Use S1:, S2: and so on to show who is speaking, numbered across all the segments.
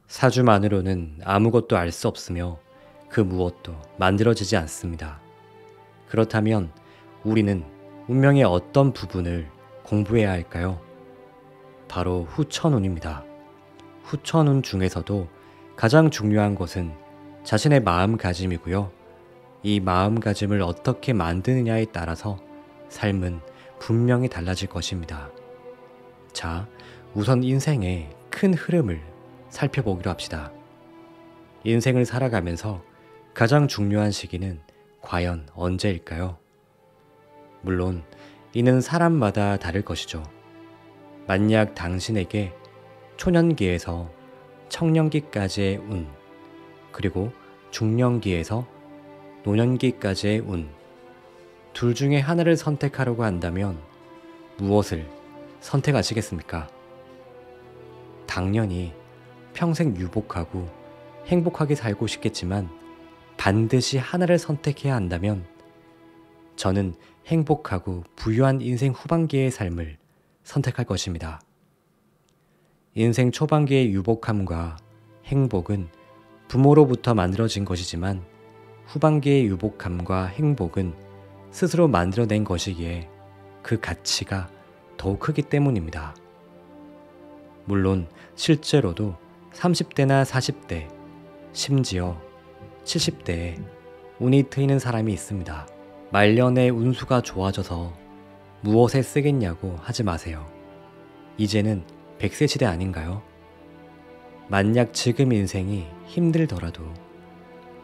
S1: 사주만으로는 아무것도 알 수 없으며 그 무엇도 만들어지지 않습니다. 그렇다면 우리는 운명의 어떤 부분을 공부해야 할까요? 바로 후천운입니다. 후천운 중에서도 가장 중요한 것은 자신의 마음가짐이고요. 이 마음가짐을 어떻게 만드느냐에 따라서 삶은 분명히 달라질 것입니다. 자, 우선 인생의 큰 흐름을 살펴보기로 합시다. 인생을 살아가면서 가장 중요한 시기는 과연 언제일까요? 물론 이는 사람마다 다를 것이죠. 만약 당신에게 초년기에서 청년기까지의 운, 그리고 중년기에서 노년기까지의 운, 둘 중에 하나를 선택하려고 한다면 무엇을 선택하시겠습니까? 당연히 평생 유복하고 행복하게 살고 싶겠지만 반드시 하나를 선택해야 한다면 저는 행복하고 부유한 인생 후반기의 삶을 선택할 것입니다. 인생 초반기의 유복함과 행복은 부모로부터 만들어진 것이지만 후반기의 유복함과 행복은 스스로 만들어낸 것이기에 그 가치가 더욱 크기 때문입니다. 물론 실제로도 30대나 40대, 심지어 70대에 운이 트이는 사람이 있습니다. 말년에 운수가 좋아져서 무엇에 쓰겠냐고 하지 마세요. 이제는 100세 시대 아닌가요? 만약 지금 인생이 힘들더라도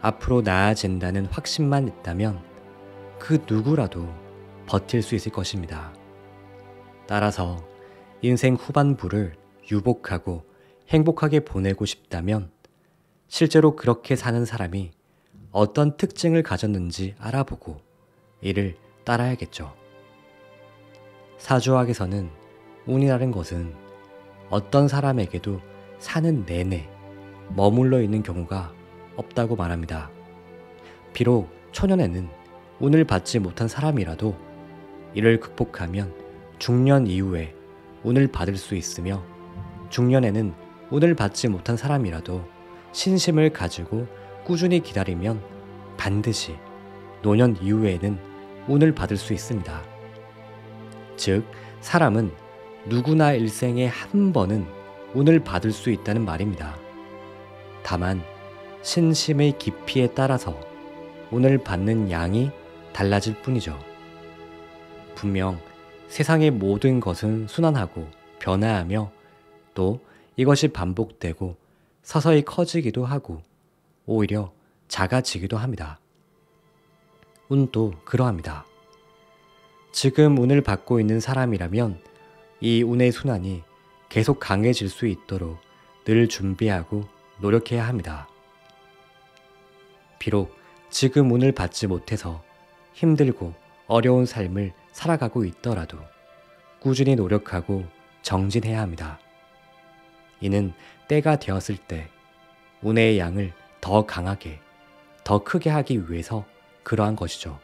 S1: 앞으로 나아진다는 확신만 있다면 그 누구라도 버틸 수 있을 것입니다. 따라서 인생 후반부를 유복하고 행복하게 보내고 싶다면 실제로 그렇게 사는 사람이 어떤 특징을 가졌는지 알아보고 이를 따라야겠죠. 사주학에서는 운이라는 것은 어떤 사람에게도 사는 내내 머물러 있는 경우가 없다고 말합니다. 비록 초년에는 운을 받지 못한 사람이라도 이를 극복하면 중년 이후에 운을 받을 수 있으며 중년에는 운을 받지 못한 사람이라도 신심을 가지고 꾸준히 기다리면 반드시 노년 이후에는 운을 받을 수 있습니다. 즉, 사람은 누구나 일생에 한 번은 운을 받을 수 있다는 말입니다. 다만 신심의 깊이에 따라서 운을 받는 양이 달라질 뿐이죠. 분명 세상의 모든 것은 순환하고 변화하며 또 이것이 반복되고 서서히 커지기도 하고 오히려 작아지기도 합니다. 운도 그러합니다. 지금 운을 받고 있는 사람이라면 이 운의 순환이 계속 강해질 수 있도록 늘 준비하고 노력해야 합니다. 비록 지금 운을 받지 못해서 힘들고 어려운 삶을 살아가고 있더라도 꾸준히 노력하고 정진해야 합니다. 이는 때가 되었을 때 운의 양을 더 강하게, 더 크게 하기 위해서 그러한 것이죠.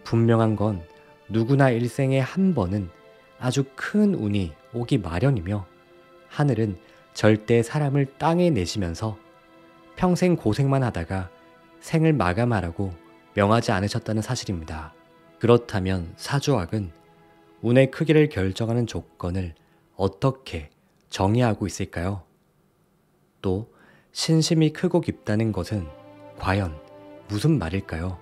S1: 분명한 건 누구나 일생에 한 번은 아주 큰 운이 오기 마련이며 하늘은 절대 사람을 땅에 내시면서 평생 고생만 하다가 생을 마감하라고 명하지 않으셨다는 사실입니다. 그렇다면 사주학은 운의 크기를 결정하는 조건을 어떻게 정의하고 있을까요? 또 신심이 크고 깊다는 것은 과연 무슨 말일까요?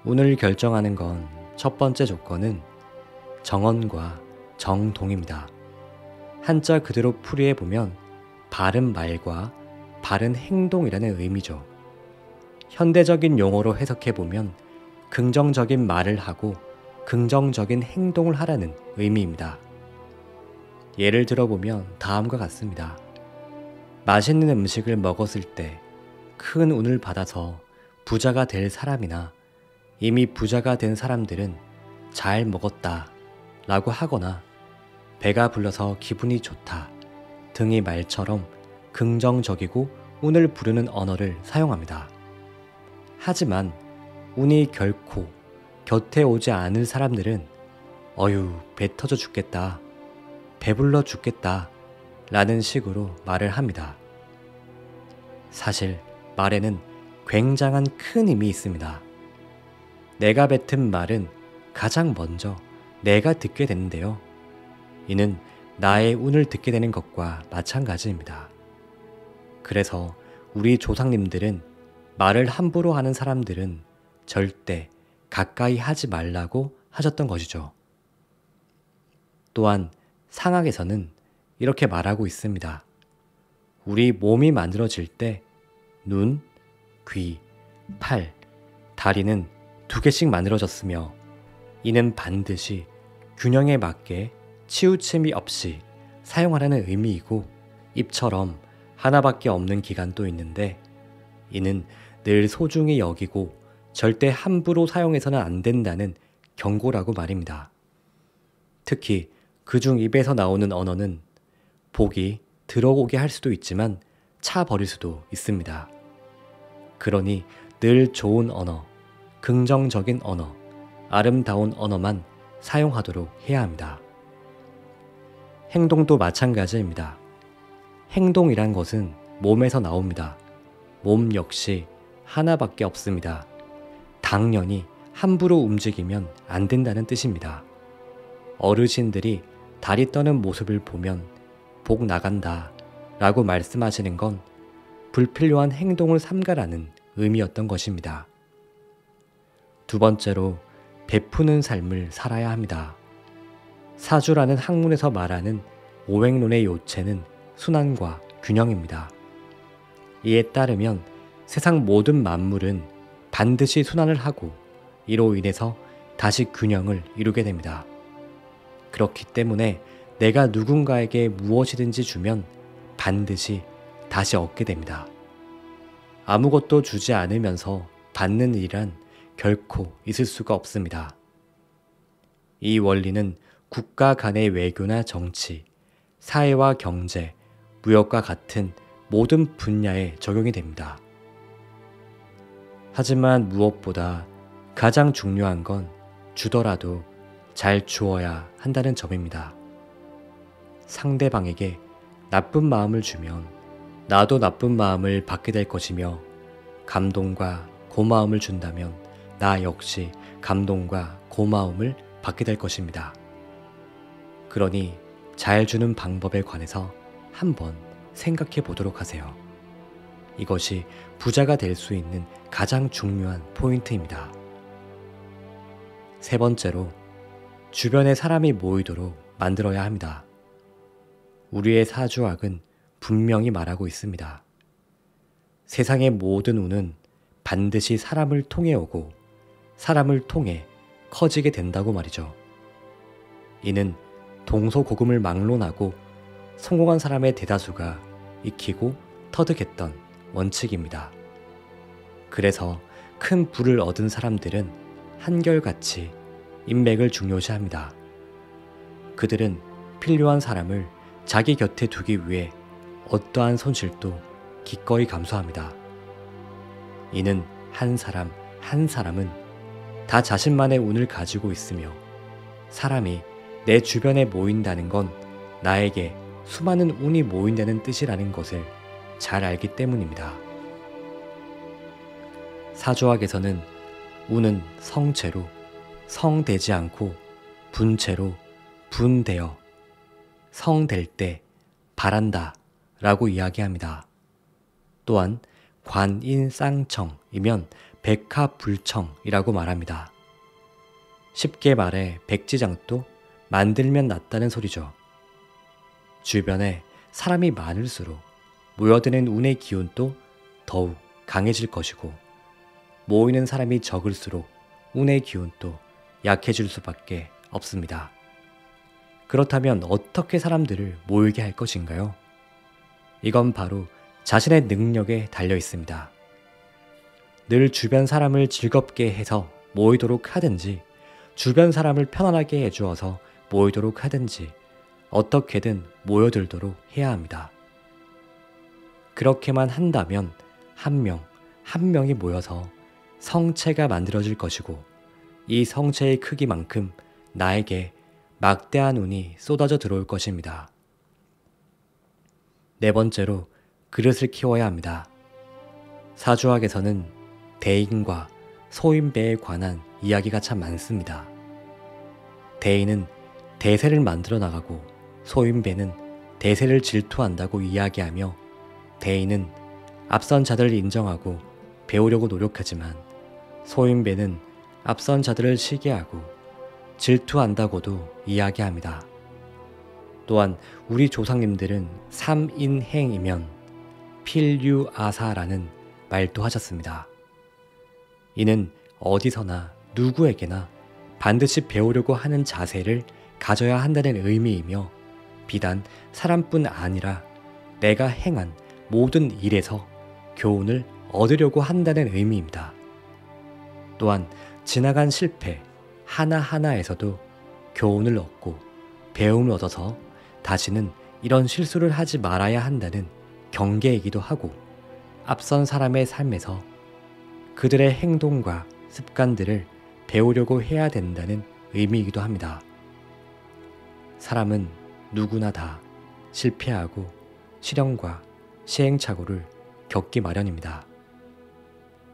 S1: 운을 결정하는 건 첫 번째 조건은 정언과 정동입니다. 한자 그대로 풀이해보면 바른 말과 바른 행동이라는 의미죠. 현대적인 용어로 해석해보면 긍정적인 말을 하고 긍정적인 행동을 하라는 의미입니다. 예를 들어보면 다음과 같습니다. 맛있는 음식을 먹었을 때 큰 운을 받아서 부자가 될 사람이나 이미 부자가 된 사람들은 잘 먹었다 라고 하거나 배가 불러서 기분이 좋다 등의 말처럼 긍정적이고 운을 부르는 언어를 사용합니다. 하지만 운이 결코 곁에 오지 않을 사람들은 어휴 배 터져 죽겠다, 배불러 죽겠다, 라는 식으로 말을 합니다. 사실 말에는 굉장한 큰 힘이 있습니다. 내가 뱉은 말은 가장 먼저 내가 듣게 되는데요. 이는 나의 운을 듣게 되는 것과 마찬가지입니다. 그래서 우리 조상님들은 말을 함부로 하는 사람들은 절대 가까이 하지 말라고 하셨던 것이죠. 또한 상학에서는 이렇게 말하고 있습니다. 우리 몸이 만들어질 때 눈, 귀, 팔, 다리는 2개씩 만들어졌으며 이는 반드시 균형에 맞게 치우침이 없이 사용하라는 의미이고 입처럼 하나밖에 없는 기관도 있는데 이는 늘 소중히 여기고 절대 함부로 사용해서는 안 된다는 경고라고 말입니다. 특히 그중 입에서 나오는 언어는 복이 들어오게 할 수도 있지만 차버릴 수도 있습니다. 그러니 늘 좋은 언어, 긍정적인 언어, 아름다운 언어만 사용하도록 해야 합니다. 행동도 마찬가지입니다. 행동이란 것은 몸에서 나옵니다. 몸 역시 하나밖에 없습니다. 당연히 함부로 움직이면 안 된다는 뜻입니다. 어르신들이 다리 떠는 모습을 보면 복 나간다 라고 말씀하시는 건 불필요한 행동을 삼가라는 의미였던 것입니다. 두 번째로 베푸는 삶을 살아야 합니다. 사주라는 학문에서 말하는 오행론의 요체는 순환과 균형입니다. 이에 따르면 세상 모든 만물은 반드시 순환을 하고 이로 인해서 다시 균형을 이루게 됩니다. 그렇기 때문에 내가 누군가에게 무엇이든지 주면 반드시 다시 얻게 됩니다. 아무것도 주지 않으면서 받는 일이란 결코 있을 수가 없습니다. 이 원리는 국가 간의 외교나 정치, 사회와 경제, 무역과 같은 모든 분야에 적용이 됩니다. 하지만 무엇보다 가장 중요한 건 주더라도 잘 주어야 한다는 점입니다. 상대방에게 나쁜 마음을 주면 나도 나쁜 마음을 받게 될 것이며 감동과 고마움을 준다면 나 역시 감동과 고마움을 받게 될 것입니다. 그러니 잘 주는 방법에 관해서 한번 생각해 보도록 하세요. 이것이 부자가 될 수 있는 가장 중요한 포인트입니다. 세 번째로, 주변에 사람이 모이도록 만들어야 합니다. 우리의 사주학은 분명히 말하고 있습니다. 세상의 모든 운은 반드시 사람을 통해 오고 사람을 통해 커지게 된다고 말이죠. 이는 동서고금을 막론하고 성공한 사람의 대다수가 익히고 터득했던 원칙입니다. 그래서 큰 부를 얻은 사람들은 한결같이 인맥을 중요시합니다. 그들은 필요한 사람을 자기 곁에 두기 위해 어떠한 손실도 기꺼이 감수합니다. 이는 한 사람 한 사람은 다 자신만의 운을 가지고 있으며 사람이 내 주변에 모인다는 건 나에게 수많은 운이 모인다는 뜻이라는 것을 잘 알기 때문입니다. 사주학에서는 운은 성체로 성되지 않고 분체로 분되어 성될 때 바란다 라고 이야기합니다. 또한 관인쌍청이면 백합불청이라고 말합니다. 쉽게 말해 백지장도 만들면 낫다는 소리죠. 주변에 사람이 많을수록 모여드는 운의 기운도 더욱 강해질 것이고 모이는 사람이 적을수록 운의 기운도 약해질 수밖에 없습니다. 그렇다면 어떻게 사람들을 모이게 할 것인가요? 이건 바로 자신의 능력에 달려 있습니다. 늘 주변 사람을 즐겁게 해서 모이도록 하든지 주변 사람을 편안하게 해주어서 모이도록 하든지 어떻게든 모여들도록 해야 합니다. 그렇게만 한다면 한 명, 한 명이 모여서 성체가 만들어질 것이고 이 성체의 크기만큼 나에게 막대한 운이 쏟아져 들어올 것입니다. 네 번째로 그릇을 키워야 합니다. 사주학에서는 대인과 소인배에 관한 이야기가 참 많습니다. 대인은 대세를 만들어 나가고 소인배는 대세를 질투한다고 이야기하며 대인은 앞선 자들을 인정하고 배우려고 노력하지만 소인배는 앞선 자들을 시기하고 질투한다고도 이야기합니다. 또한 우리 조상님들은 삼인행이면 필유아사라는 말도 하셨습니다. 이는 어디서나 누구에게나 반드시 배우려고 하는 자세를 가져야 한다는 의미이며 비단 사람뿐 아니라 내가 행한 모든 일에서 교훈을 얻으려고 한다는 의미입니다. 또한 지나간 실패 하나하나에서도 교훈을 얻고 배움을 얻어서 다시는 이런 실수를 하지 말아야 한다는 경계이기도 하고 앞선 사람의 삶에서 그들의 행동과 습관들을 배우려고 해야 된다는 의미이기도 합니다. 사람은 누구나 다 실패하고 실현과 시행착오를 겪기 마련입니다.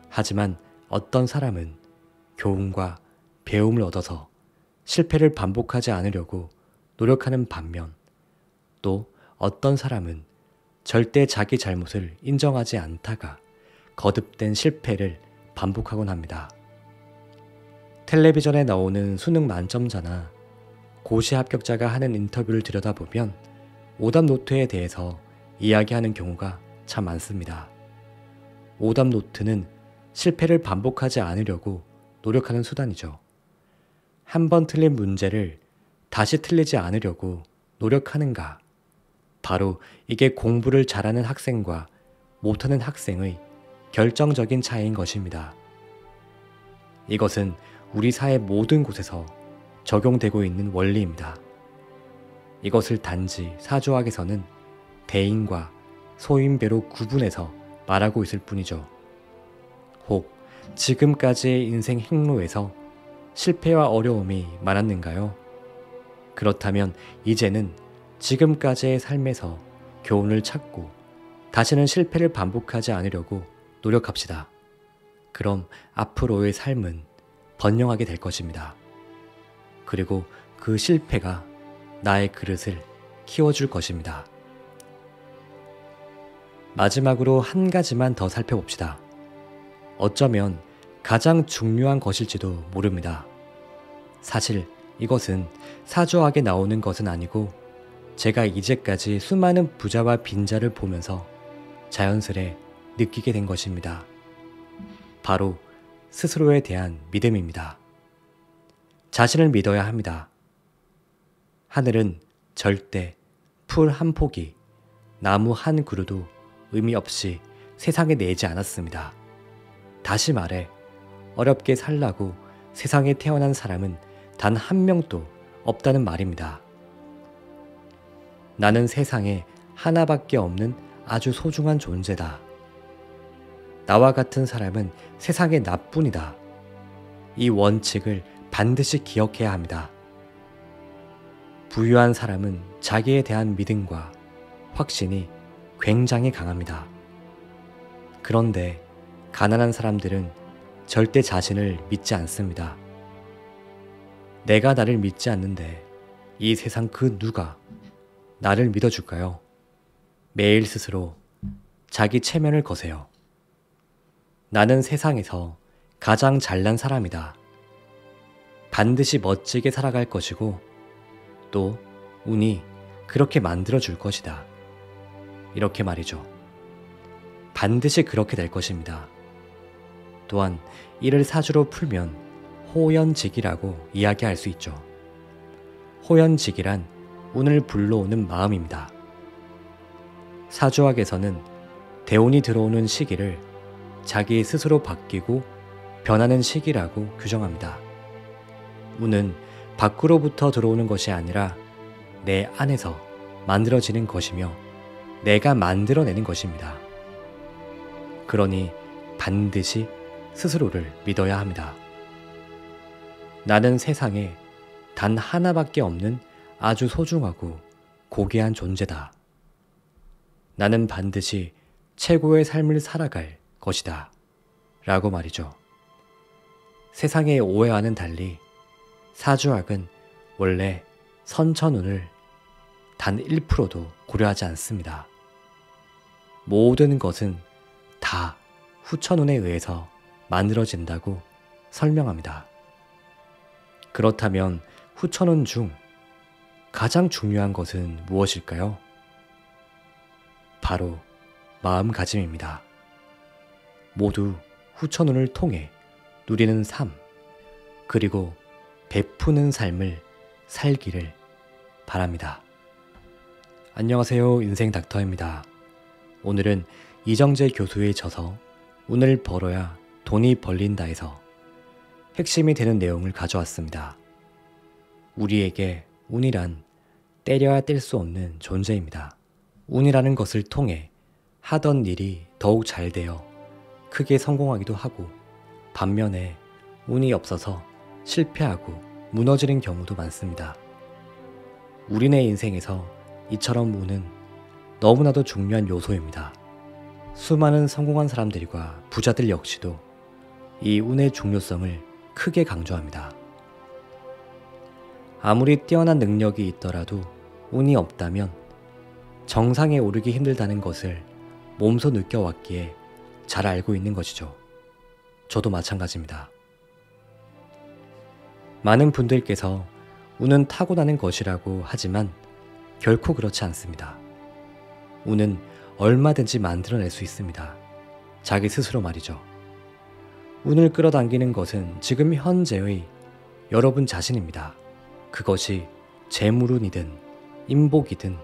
S1: 하지만 어떤 사람은 교훈과 배움을 얻어서 실패를 반복하지 않으려고 노력하는 반면 또 어떤 사람은 절대 자기 잘못을 인정하지 않다가 거듭된 실패를 반복하곤 합니다. 텔레비전에 나오는 수능 만점자나 고시 합격자가 하는 인터뷰를 들여다보면 오답 노트에 대해서 이야기하는 경우가 참 많습니다. 오답 노트는 실패를 반복하지 않으려고 노력하는 수단이죠. 한 번 틀린 문제를 다시 틀리지 않으려고 노력하는가? 바로 이게 공부를 잘하는 학생과 못하는 학생의 결정적인 차이인 것입니다. 이것은 우리 사회 모든 곳에서 적용되고 있는 원리입니다. 이것을 단지 사주학에서는 대인과 소인배로 구분해서 말하고 있을 뿐이죠. 혹 지금까지의 인생 행로에서 실패와 어려움이 많았는가요? 그렇다면 이제는 지금까지의 삶에서 교훈을 찾고 다시는 실패를 반복하지 않으려고 노력합시다. 그럼 앞으로의 삶은 번영하게 될 것입니다. 그리고 그 실패가 나의 그릇을 키워줄 것입니다. 마지막으로 한 가지만 더 살펴봅시다. 어쩌면 가장 중요한 것일지도 모릅니다. 사실 이것은 사주학에 나오는 것은 아니고 제가 이제까지 수많은 부자와 빈자를 보면서 자연스레 느끼게 된 것입니다. 바로 스스로에 대한 믿음입니다. 자신을 믿어야 합니다. 하늘은 절대 풀 한 포기, 나무 한 그루도 의미 없이 세상에 내지 않았습니다. 다시 말해 어렵게 살라고 세상에 태어난 사람은 단 한 명도 없다는 말입니다. 나는 세상에 하나밖에 없는 아주 소중한 존재다. 나와 같은 사람은 세상에 나뿐이다. 이 원칙을 반드시 기억해야 합니다. 부유한 사람은 자기에 대한 믿음과 확신이 굉장히 강합니다. 그런데 가난한 사람들은 절대 자신을 믿지 않습니다. 내가 나를 믿지 않는데 이 세상 그 누가 나를 믿어줄까요? 매일 스스로 자기 체면을 거세요. 나는 세상에서 가장 잘난 사람이다. 반드시 멋지게 살아갈 것이고 또 운이 그렇게 만들어줄 것이다. 이렇게 말이죠. 반드시 그렇게 될 것입니다. 또한 이를 사주로 풀면 호연직이라고 이야기할 수 있죠. 호연직이란 운을 불러오는 마음입니다. 사주학에서는 대운이 들어오는 시기를 자기 스스로 바뀌고 변하는 시기라고 규정합니다. 운은 밖으로부터 들어오는 것이 아니라 내 안에서 만들어지는 것이며 내가 만들어내는 것입니다. 그러니 반드시 스스로를 믿어야 합니다. 나는 세상에 단 하나밖에 없는 아주 소중하고 고귀한 존재다. 나는 반드시 최고의 삶을 살아갈 것이다. 라고 말이죠. 세상의 오해와는 달리 사주학은 원래 선천운을 단 1%도 고려하지 않습니다. 모든 것은 다 후천운에 의해서 만들어진다고 설명합니다. 그렇다면 후천운 중 가장 중요한 것은 무엇일까요? 바로 마음가짐입니다. 모두 후천운을 통해 누리는 삶, 그리고 베푸는 삶을 살기를 바랍니다. 안녕하세요. 인생 닥터입니다. 오늘은 이정재 교수의 저서 운을 벌어야 돈이 벌린다에서 핵심이 되는 내용을 가져왔습니다. 우리에게 운이란 때려야 뗄 수 없는 존재입니다. 운이라는 것을 통해 하던 일이 더욱 잘 되어 크게 성공하기도 하고, 반면에 운이 없어서 실패하고 무너지는 경우도 많습니다. 우리네 인생에서 이처럼 운은 너무나도 중요한 요소입니다. 수많은 성공한 사람들과 부자들 역시도 이 운의 중요성을 크게 강조합니다. 아무리 뛰어난 능력이 있더라도 운이 없다면 정상에 오르기 힘들다는 것을 몸소 느껴왔기에 잘 알고 있는 것이죠. 저도 마찬가지입니다. 많은 분들께서 운은 타고나는 것이라고 하지만 결코 그렇지 않습니다. 운은 얼마든지 만들어낼 수 있습니다. 자기 스스로 말이죠. 운을 끌어당기는 것은 지금 현재의 여러분 자신입니다. 그것이 재물운이든 인복이든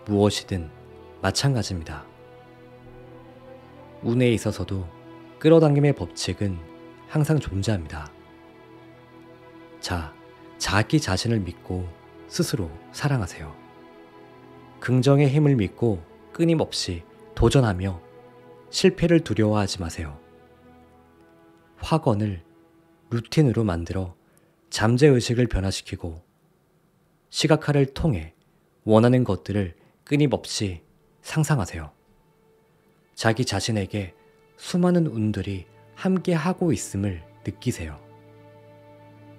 S1: 무엇이든 마찬가지입니다. 운에 있어서도 끌어당김의 법칙은 항상 존재합니다. 자, 자기 자신을 믿고 스스로 사랑하세요. 긍정의 힘을 믿고 끊임없이 도전하며 실패를 두려워하지 마세요. 확언을 루틴으로 만들어 잠재의식을 변화시키고 시각화를 통해 원하는 것들을 끊임없이 상상하세요. 자기 자신에게 수많은 운들이 함께 하고 있음을 느끼세요.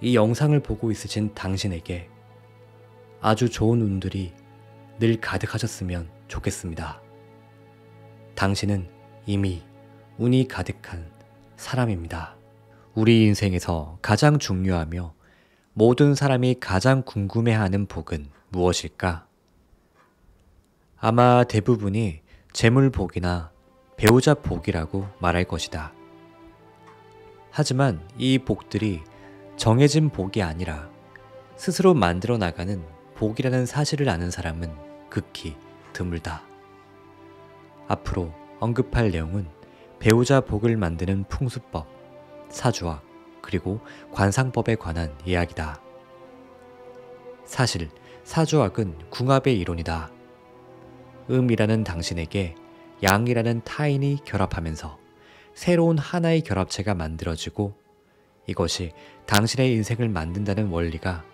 S1: 이 영상을 보고 있으신 당신에게 아주 좋은 운들이 늘 가득하셨으면 좋겠습니다. 당신은 이미 운이 가득한 사람입니다. 우리 인생에서 가장 중요하며 모든 사람이 가장 궁금해하는 복은 무엇일까? 아마 대부분이 재물복이나 배우자 복이라고 말할 것이다. 하지만 이 복들이 정해진 복이 아니라 스스로 만들어 나가는 복이라는 사실을 아는 사람은 극히 드물다. 앞으로 언급할 내용은 배우자 복을 만드는 풍수법, 사주학, 그리고 관상법에 관한 이야기다. 사실 사주학은 궁합의 이론이다. 음이라는 당신에게 양이라는 타인이 결합하면서 새로운 하나의 결합체가 만들어지고, 이것이 당신의 인생을 만든다는 원리가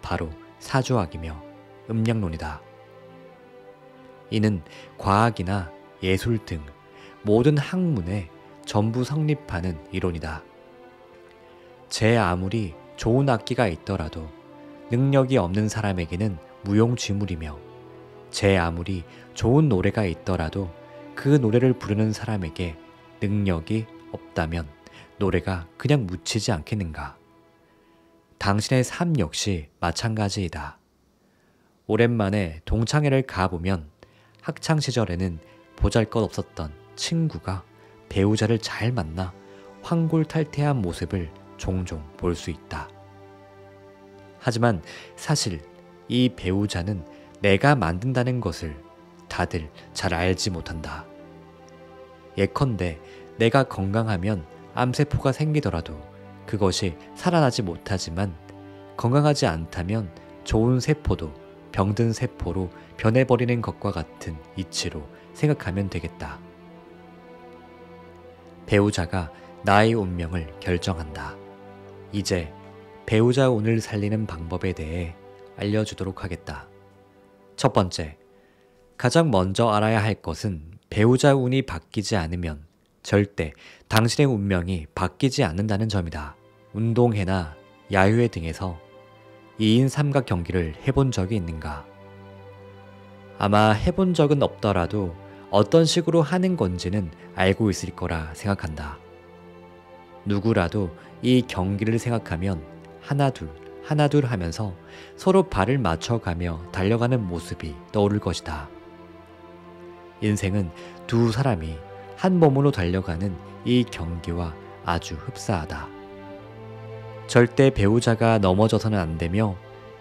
S1: 바로 사주학이며 음양론이다. 이는 과학이나 예술 등 모든 학문에 전부 성립하는 이론이다. 제 아무리 좋은 악기가 있더라도 능력이 없는 사람에게는 무용지물이며, 제 아무리 좋은 노래가 있더라도 그 노래를 부르는 사람에게 능력이 없다면 노래가 그냥 묻히지 않겠는가? 당신의 삶 역시 마찬가지이다. 오랜만에 동창회를 가보면 학창시절에는 보잘것없었던 친구가 배우자를 잘 만나 환골탈태한 모습을 종종 볼 수 있다. 하지만 사실 이 배우자는 내가 만든다는 것을 다들 잘 알지 못한다. 예컨대 내가 건강하면 암세포가 생기더라도 그것이 살아나지 못하지만, 건강하지 않다면 좋은 세포도 병든 세포로 변해버리는 것과 같은 이치로 생각하면 되겠다. 배우자가 나의 운명을 결정한다. 이제 배우자 운을 살리는 방법에 대해 알려주도록 하겠다. 첫 번째, 가장 먼저 알아야 할 것은 배우자 운이 바뀌지 않으면 절대 당신의 운명이 바뀌지 않는다는 점이다. 운동회나 야유회 등에서 2인 삼각 경기를 해본 적이 있는가? 아마 해본 적은 없더라도 어떤 식으로 하는 건지는 알고 있을 거라 생각한다. 누구라도 이 경기를 생각하면 하나 둘 하면서 서로 발을 맞춰가며 달려가는 모습이 떠오를 것이다. 인생은 두 사람이 한 몸으로 달려가는 이 경기와 아주 흡사하다. 절대 배우자가 넘어져서는 안 되며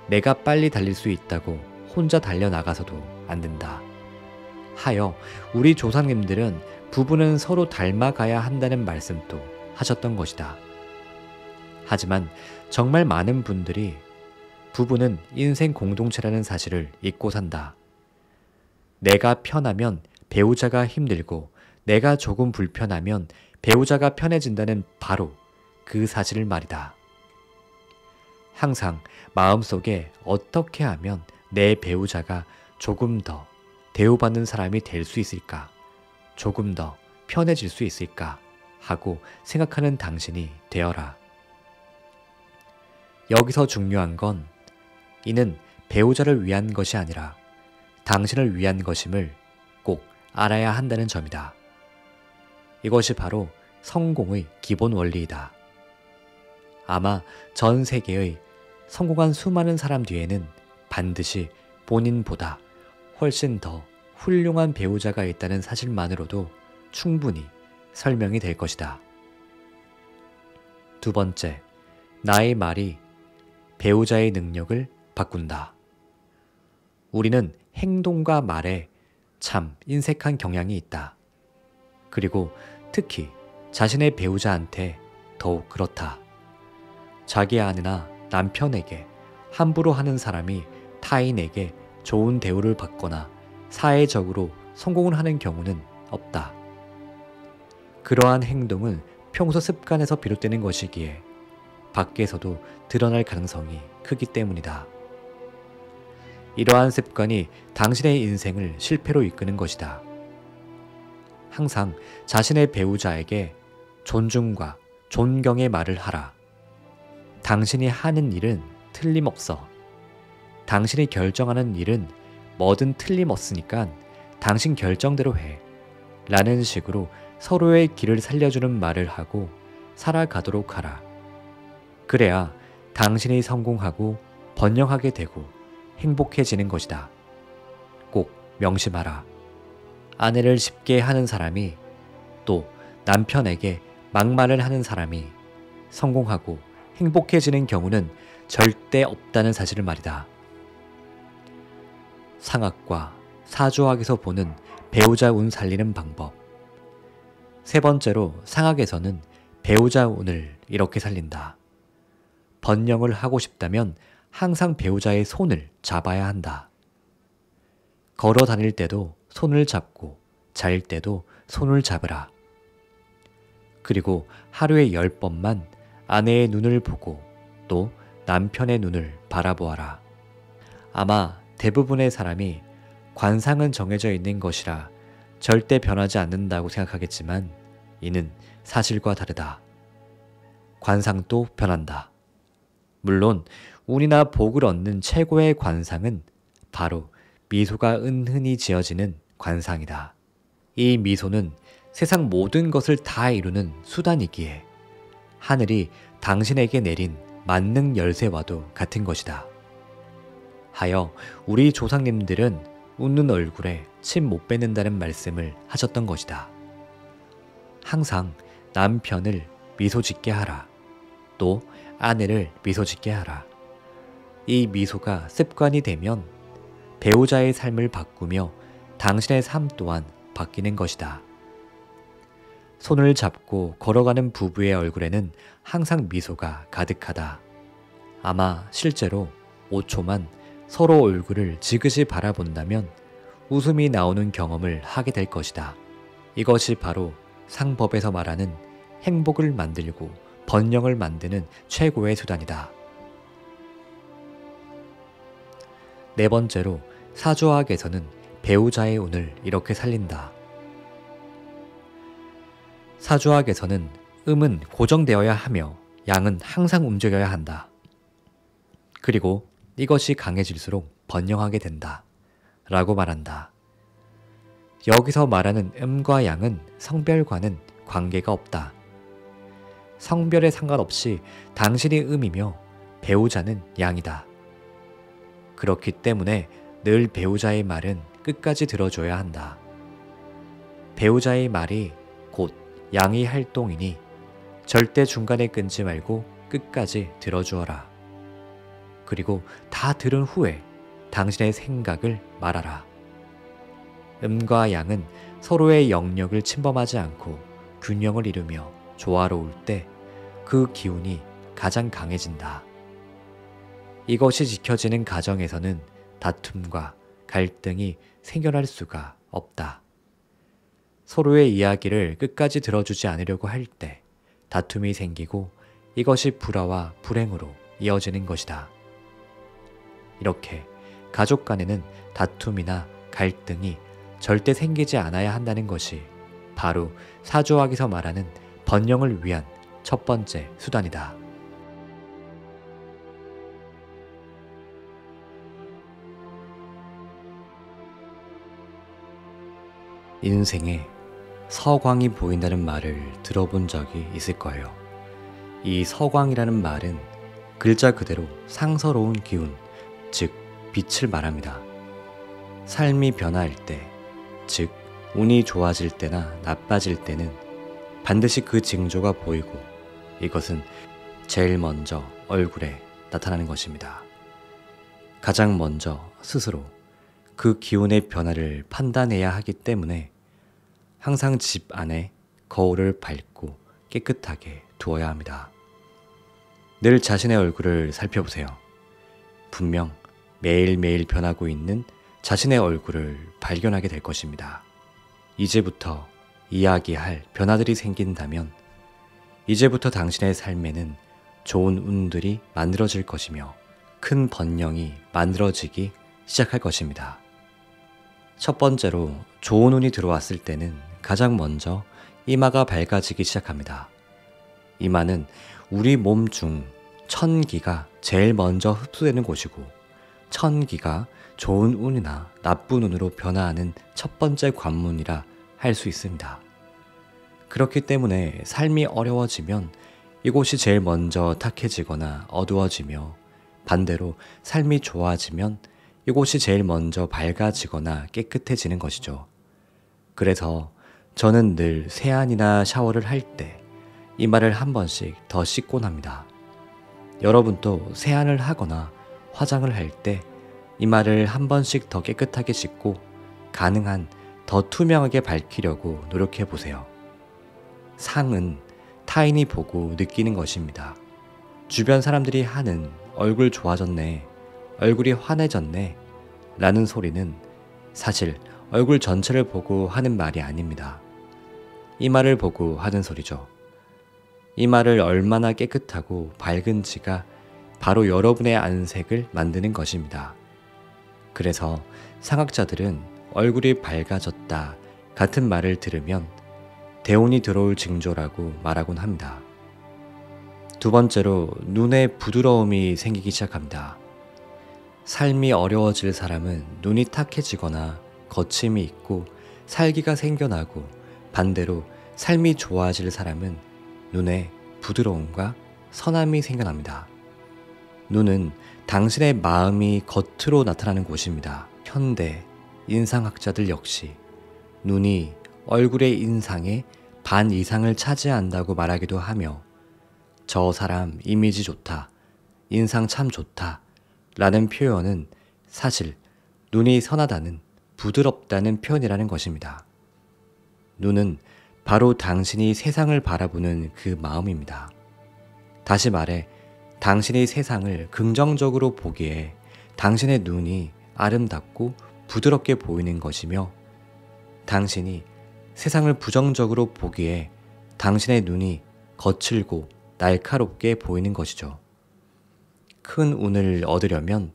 S1: 내가 빨리 달릴 수 있다고 혼자 달려나가서도 안 된다. 하여 우리 조상님들은 부부는 서로 닮아가야 한다는 말씀도 하셨던 것이다. 하지만 정말 많은 분들이 부부는 인생 공동체라는 사실을 잊고 산다. 내가 편하면 배우자가 힘들고 내가 조금 불편하면 배우자가 편해진다는 바로 그 사실을 말이다. 항상 마음속에 어떻게 하면 내 배우자가 조금 더 대우받는 사람이 될 수 있을까? 조금 더 편해질 수 있을까? 하고 생각하는 당신이 되어라. 여기서 중요한 건 이는 배우자를 위한 것이 아니라 당신을 위한 것임을 꼭 알아야 한다는 점이다. 이것이 바로 성공의 기본 원리이다. 아마 전 세계의 성공한 수많은 사람 뒤에는 반드시 본인보다 훨씬 더 훌륭한 배우자가 있다는 사실만으로도 충분히 설명이 될 것이다. 두 번째, 나의 말이 배우자의 능력을 바꾼다. 우리는 행동과 말에 참 인색한 경향이 있다. 그리고 특히 자신의 배우자한테 더욱 그렇다. 자기 아내나 남편에게 함부로 하는 사람이 타인에게 좋은 대우를 받거나 사회적으로 성공을 하는 경우는 없다. 그러한 행동은 평소 습관에서 비롯되는 것이기에 밖에서도 드러날 가능성이 크기 때문이다. 이러한 습관이 당신의 인생을 실패로 이끄는 것이다. 항상 자신의 배우자에게 존중과 존경의 말을 하라. 당신이 하는 일은 틀림없어. 당신이 결정하는 일은 뭐든 틀림없으니까 당신 결정대로 해. 라는 식으로 서로의 길을 살려주는 말을 하고 살아가도록 하라. 그래야 당신이 성공하고 번영하게 되고 행복해지는 것이다. 꼭 명심하라. 아내를 쉽게 하는 사람이 또 남편에게 막말을 하는 사람이 성공하고 행복해지는 경우는 절대 없다는 사실을 말이다. 상학과 사주학에서 보는 배우자 운 살리는 방법. 세 번째로 상학에서는 배우자 운을 이렇게 살린다. 번영을 하고 싶다면 항상 배우자의 손을 잡아야 한다. 걸어 다닐 때도 손을 잡고 잘 때도 손을 잡으라. 그리고 하루에 10번만 아내의 눈을 보고 또 남편의 눈을 바라보아라. 아마 대부분의 사람이 관상은 정해져 있는 것이라 절대 변하지 않는다고 생각하겠지만 이는 사실과 다르다. 관상도 변한다. 물론 운이나 복을 얻는 최고의 관상은 바로 미소가 은근히 지어지는 관상이다. 이 미소는 세상 모든 것을 다 이루는 수단이기에 하늘이 당신에게 내린 만능 열쇠와도 같은 것이다. 하여 우리 조상님들은 웃는 얼굴에 침 못 뱉는다는 말씀을 하셨던 것이다. 항상 남편을 미소 짓게 하라. 또 아내를 미소 짓게 하라. 이 미소가 습관이 되면 배우자의 삶을 바꾸며 당신의 삶 또한 바뀌는 것이다. 손을 잡고 걸어가는 부부의 얼굴에는 항상 미소가 가득하다. 아마 실제로 5초만 서로 얼굴을 지그시 바라본다면 웃음이 나오는 경험을 하게 될 것이다. 이것이 바로 상법에서 말하는 행복을 만들고 번영을 만드는 최고의 수단이다. 네 번째로 사주학에서는 배우자의 운을 이렇게 살린다. 사주학에서는 음은 고정되어야 하며 양은 항상 움직여야 한다. 그리고 이것이 강해질수록 번영하게 된다. 라고 말한다. 여기서 말하는 음과 양은 성별과는 관계가 없다. 성별에 상관없이 당신이 음이며 배우자는 양이다. 그렇기 때문에 늘 배우자의 말은 끝까지 들어줘야 한다. 배우자의 말이 곧 양의 활동이니 절대 중간에 끊지 말고 끝까지 들어주어라. 그리고 다 들은 후에 당신의 생각을 말하라. 음과 양은 서로의 영역을 침범하지 않고 균형을 이루며 조화로울 때 그 기운이 가장 강해진다. 이것이 지켜지는 가정에서는 다툼과 갈등이 생겨날 수가 없다. 서로의 이야기를 끝까지 들어주지 않으려고 할 때 다툼이 생기고 이것이 불화와 불행으로 이어지는 것이다. 이렇게 가족 간에는 다툼이나 갈등이 절대 생기지 않아야 한다는 것이 바로 사주학에서 말하는 번영을 위한 첫 번째 수단이다. 인생에 서광이 보인다는 말을 들어본 적이 있을 거예요. 이 서광이라는 말은 글자 그대로 상서로운 기운, 즉 빛을 말합니다. 삶이 변화할 때, 즉 운이 좋아질 때나 나빠질 때는 반드시 그 징조가 보이고 이것은 제일 먼저 얼굴에 나타나는 것입니다. 가장 먼저 스스로 그 기운의 변화를 판단해야 하기 때문에 항상 집 안에 거울을 밝고 깨끗하게 두어야 합니다. 늘 자신의 얼굴을 살펴보세요. 분명 매일매일 변하고 있는 자신의 얼굴을 발견하게 될 것입니다. 이제부터 이야기할 변화들이 생긴다면 이제부터 당신의 삶에는 좋은 운들이 만들어질 것이며 큰 번영이 만들어지기 시작할 것입니다. 첫 번째로 좋은 운이 들어왔을 때는 가장 먼저 이마가 밝아지기 시작합니다. 이마는 우리 몸 중 천기가 제일 먼저 흡수되는 곳이고 천기가 좋은 운이나 나쁜 운으로 변화하는 첫 번째 관문이라 할 수 있습니다. 그렇기 때문에 삶이 어려워지면 이곳이 제일 먼저 탁해지거나 어두워지며 반대로 삶이 좋아지면 이곳이 제일 먼저 밝아지거나 깨끗해지는 것이죠. 그래서 저는 늘 세안이나 샤워를 할 때 이마를 한 번씩 더 씻곤 합니다. 여러분도 세안을 하거나 화장을 할 때 이마를 한 번씩 더 깨끗하게 씻고 가능한 더 투명하게 밝히려고 노력해 보세요. 상은 타인이 보고 느끼는 것입니다. 주변 사람들이 하는 얼굴 좋아졌네, 얼굴이 환해졌네 라는 소리는 사실 얼굴 전체를 보고 하는 말이 아닙니다. 이마를 보고 하는 소리죠. 이마를 얼마나 깨끗하고 밝은지가 바로 여러분의 안색을 만드는 것입니다. 그래서 상학자들은 얼굴이 밝아졌다 같은 말을 들으면 대운이 들어올 징조라고 말하곤 합니다. 두 번째로 눈에 부드러움이 생기기 시작합니다. 삶이 어려워질 사람은 눈이 탁해지거나 거침이 있고 살기가 생겨나고 반대로 삶이 좋아질 사람은 눈에 부드러움과 선함이 생겨납니다. 눈은 당신의 마음이 겉으로 나타나는 곳입니다. 현대 인상학자들 역시 눈이 얼굴의 인상의 반 이상을 차지한다고 말하기도 하며 저 사람 이미지 좋다, 인상 참 좋다 라는 표현은 사실 눈이 선하다는, 부드럽다는 표현이라는 것입니다. 눈은 바로 당신이 세상을 바라보는 그 마음입니다. 다시 말해 당신이 세상을 긍정적으로 보기에 당신의 눈이 아름답고 부드럽게 보이는 것이며 당신이 세상을 부정적으로 보기에 당신의 눈이 거칠고 날카롭게 보이는 것이죠. 큰 운을 얻으려면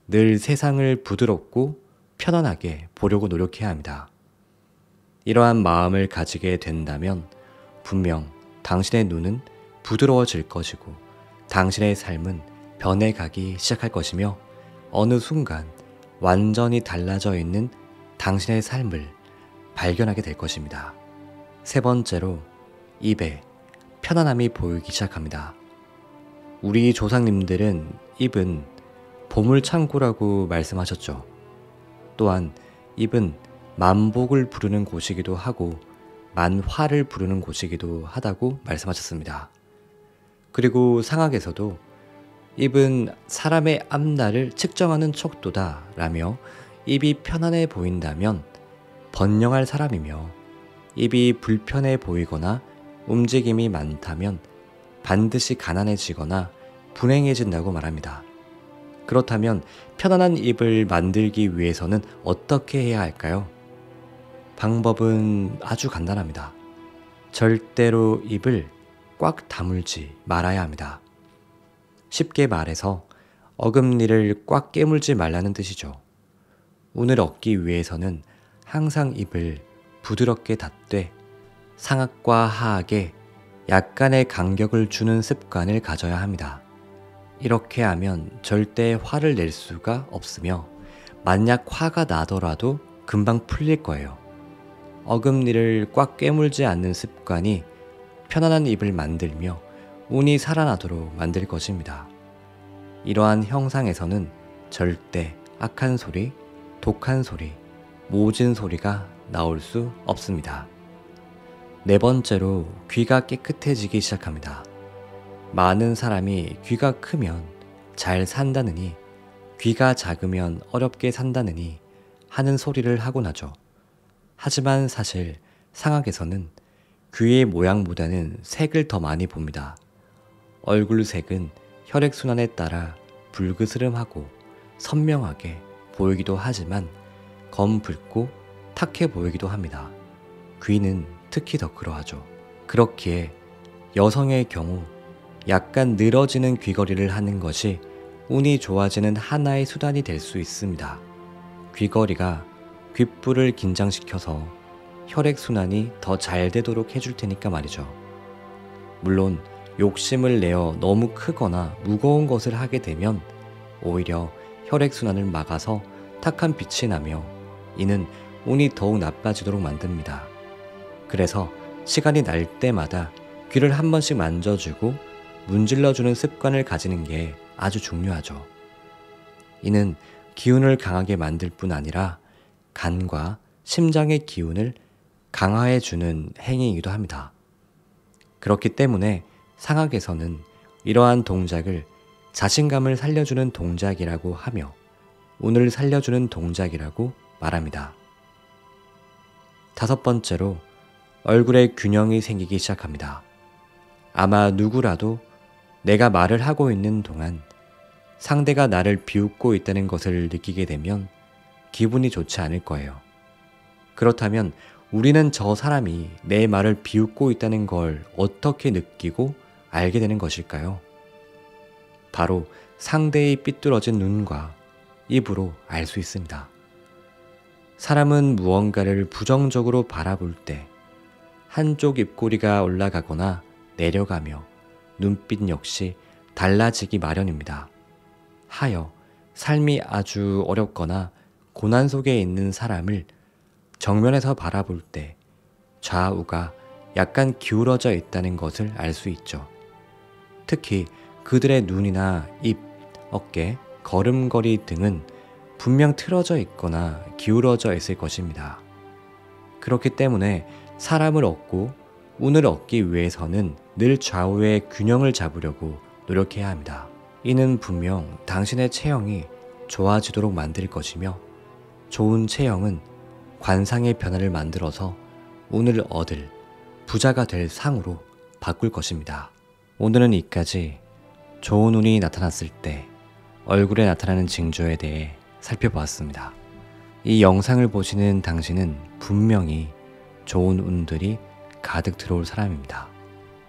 S1: 늘 세상을 부드럽고 편안하게 보려고 노력해야 합니다. 이러한 마음을 가지게 된다면 분명 당신의 눈은 부드러워질 것이고 당신의 삶은 변해가기 시작할 것이며 어느 순간 완전히 달라져 있는 당신의 삶을 발견하게 될 것입니다. 세 번째로 입에 편안함이 보이기 시작합니다. 우리 조상님들은 입은 보물창고라고 말씀하셨죠. 또한 입은 만복을 부르는 곳이기도 하고 만화를 부르는 곳이기도 하다고 말씀하셨습니다. 그리고 상학에서도 입은 사람의 앞날을 측정하는 척도다 라며 입이 편안해 보인다면 번영할 사람이며 입이 불편해 보이거나 움직임이 많다면 반드시 가난해지거나 불행해진다고 말합니다. 그렇다면 편안한 입을 만들기 위해서는 어떻게 해야 할까요? 방법은 아주 간단합니다. 절대로 입을 꽉 다물지 말아야 합니다. 쉽게 말해서 어금니를 꽉 깨물지 말라는 뜻이죠. 운을 얻기 위해서는 항상 입을 부드럽게 닫되 상악과 하악에 약간의 간격을 주는 습관을 가져야 합니다. 이렇게 하면 절대 화를 낼 수가 없으며 만약 화가 나더라도 금방 풀릴 거예요. 어금니를 꽉 깨물지 않는 습관이 편안한 입을 만들며 운이 살아나도록 만들 것입니다. 이러한 형상에서는 절대 악한 소리, 독한 소리, 모진 소리가 나올 수 없습니다. 네 번째로 귀가 깨끗해지기 시작합니다. 많은 사람이 귀가 크면 잘 산다느니 귀가 작으면 어렵게 산다느니 하는 소리를 하곤 하죠. 하지만 사실 상학에서는 귀의 모양보다는 색을 더 많이 봅니다. 얼굴 색은 혈액순환에 따라 불그스름하고 선명하게 보이기도 하지만 검붉고 탁해 보이기도 합니다. 귀는 특히 더 그러하죠. 그렇기에 여성의 경우 약간 늘어지는 귀걸이를 하는 것이 운이 좋아지는 하나의 수단이 될 수 있습니다. 귀걸이가 귓불을 긴장시켜서 혈액순환이 더 잘 되도록 해줄 테니까 말이죠. 물론 욕심을 내어 너무 크거나 무거운 것을 하게 되면 오히려 혈액순환을 막아서 탁한 빛이 나며 이는 운이 더욱 나빠지도록 만듭니다. 그래서 시간이 날 때마다 귀를 한 번씩 만져주고 문질러주는 습관을 가지는 게 아주 중요하죠. 이는 기운을 강하게 만들 뿐 아니라 간과 심장의 기운을 강화해주는 행위이기도 합니다. 그렇기 때문에 상학에서는 이러한 동작을 자신감을 살려주는 동작이라고 하며 운을 살려주는 동작이라고 말합니다. 다섯 번째로 얼굴에 균형이 생기기 시작합니다. 아마 누구라도 내가 말을 하고 있는 동안 상대가 나를 비웃고 있다는 것을 느끼게 되면 기분이 좋지 않을 거예요. 그렇다면 우리는 저 사람이 내 말을 비웃고 있다는 걸 어떻게 느끼고 알게 되는 것일까요? 바로 상대의 삐뚤어진 눈과 입으로 알 수 있습니다. 사람은 무언가를 부정적으로 바라볼 때 한쪽 입꼬리가 올라가거나 내려가며 눈빛 역시 달라지기 마련입니다. 하여 삶이 아주 어렵거나 고난 속에 있는 사람을 정면에서 바라볼 때 좌우가 약간 기울어져 있다는 것을 알 수 있죠. 특히 그들의 눈이나 입, 어깨, 걸음걸이 등은 분명 틀어져 있거나 기울어져 있을 것입니다. 그렇기 때문에 사람을 얻고 운을 얻기 위해서는 늘 좌우의 균형을 잡으려고 노력해야 합니다. 이는 분명 당신의 체형이 좋아지도록 만들 것이며 좋은 체형은 관상의 변화를 만들어서 운을 얻을 부자가 될 상으로 바꿀 것입니다. 오늘은 이까지 좋은 운이 나타났을 때 얼굴에 나타나는 징조에 대해 살펴보았습니다. 이 영상을 보시는 당신은 분명히 좋은 운들이 가득 들어올 사람입니다.